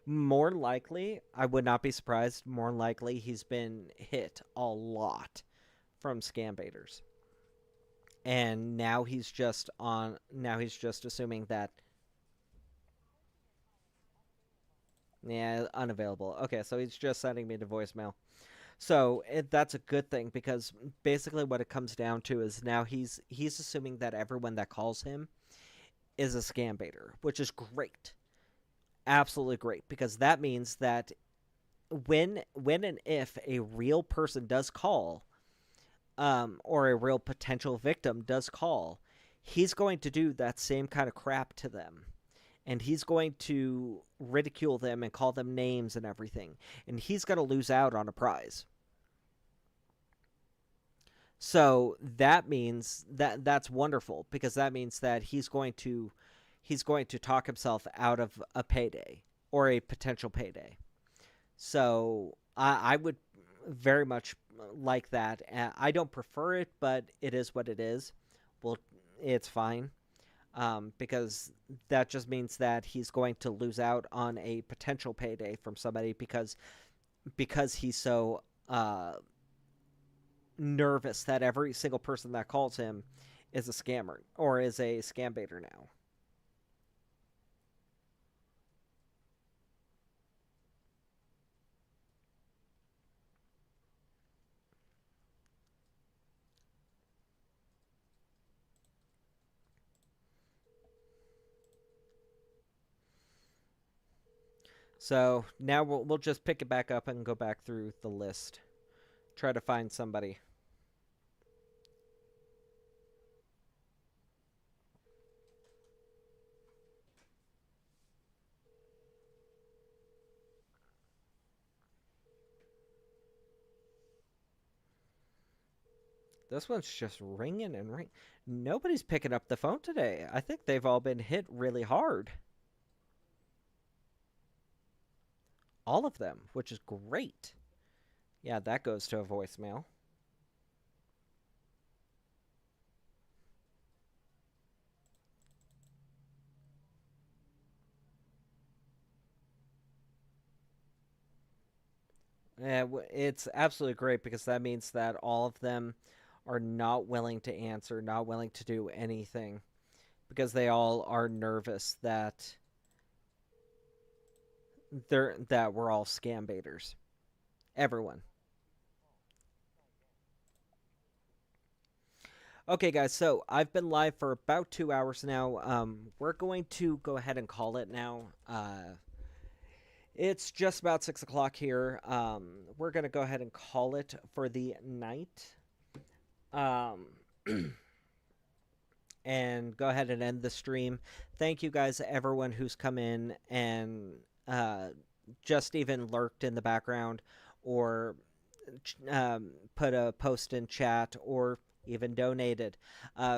Speaker 1: More likely, I would not be surprised, more likely he's been hit a lot from scam baiters. And now he's just assuming that, yeah, unavailable. Okay, so he's just sending me to voicemail. So that's a good thing, because basically what it comes down to is now he's assuming that everyone that calls him is a scam baiter, which is great. Absolutely great, because that means that when and if a real person does call, or a real potential victim does call, he's going to do that same kind of crap to them. And he's going to ridicule them and call them names and everything. And he's going to lose out on a prize. So that means that's wonderful, because that means that he's going to talk himself out of a payday or a potential payday. So I would very much like that. I don't prefer it, but it is what it is. Well, it's fine. Because that just means that he's going to lose out on a potential payday from somebody because he's so nervous that every single person that calls him is a scammer or is a scam baiter now. So now we'll just pick it back up and go back through the list. Try to find somebody. This one's just ringing and ringing. Nobody's picking up the phone today. I think they've all been hit really hard. All of them, which is great. Yeah, that goes to a voicemail. Yeah, it's absolutely great, because that means that all of them are not willing to answer, not willing to do anything, because they all are nervous that we're all scam baiters. Everyone. Okay, guys, so I've been live for about 2 hours now. We're going to go ahead and call it now. It's just about 6 o'clock here. We're going to go ahead and call it for the night. And go ahead and end the stream. Thank you guys, everyone who's come in and just even lurked in the background, or put a post in chat, or even donated.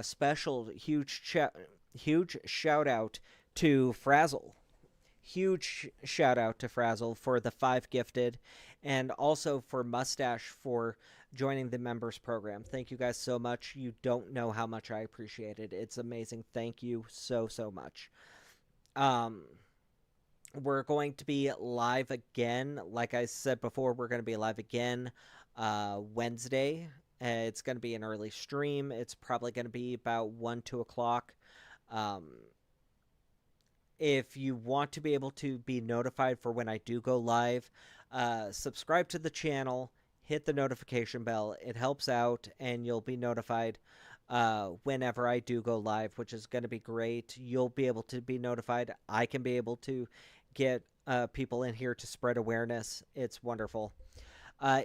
Speaker 1: Special huge shout out to Frazzle. Huge shout out to Frazzle for the 5 gifted, and also for Mustache for joining the members program. Thank you guys so much. You don't know how much I appreciate it. It's amazing. Thank you so much. We're going to be live again. Like I said before, we're going to be live again Wednesday. It's going to be an early stream. It's probably going to be about 1-2 o'clock. If you want to be able to be notified for when I do go live, subscribe to the channel, hit the notification bell. It helps out, and you'll be notified whenever I do go live, which is going to be great. You'll be able to be notified. I can be able to get people in here to spread awareness. It's wonderful.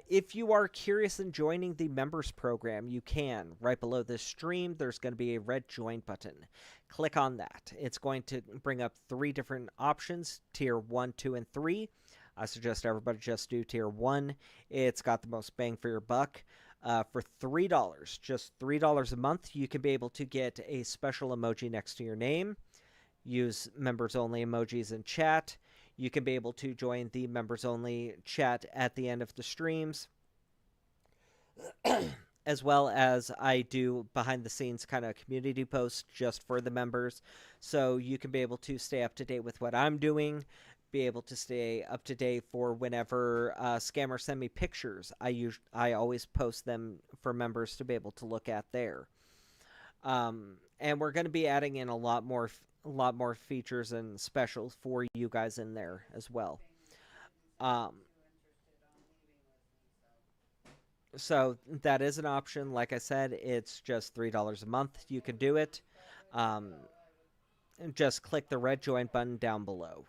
Speaker 1: If you are curious in joining the members program, you can. Right below this stream, there's going to be a red join button. Click on that. It's going to bring up 3 different options, tier 1, 2, and 3. I suggest everybody just do tier 1. It's got the most bang for your buck. For $3, just $3 a month, you can be able to get a special emoji next to your name. use members only emojis in chat. You can be able to join the members only chat at the end of the streams, as well as I do behind the scenes kind of community posts just for the members. So you can be able to stay up to date with what I'm doing, be able to stay up to date for whenever scammers send me pictures. I always post them for members to be able to look at there. And we're going to be adding in a lot more features and specials for you guys in there as well. So that is an option. Like I said, it's just $3 a month. You can do it. And just click the red join button down below.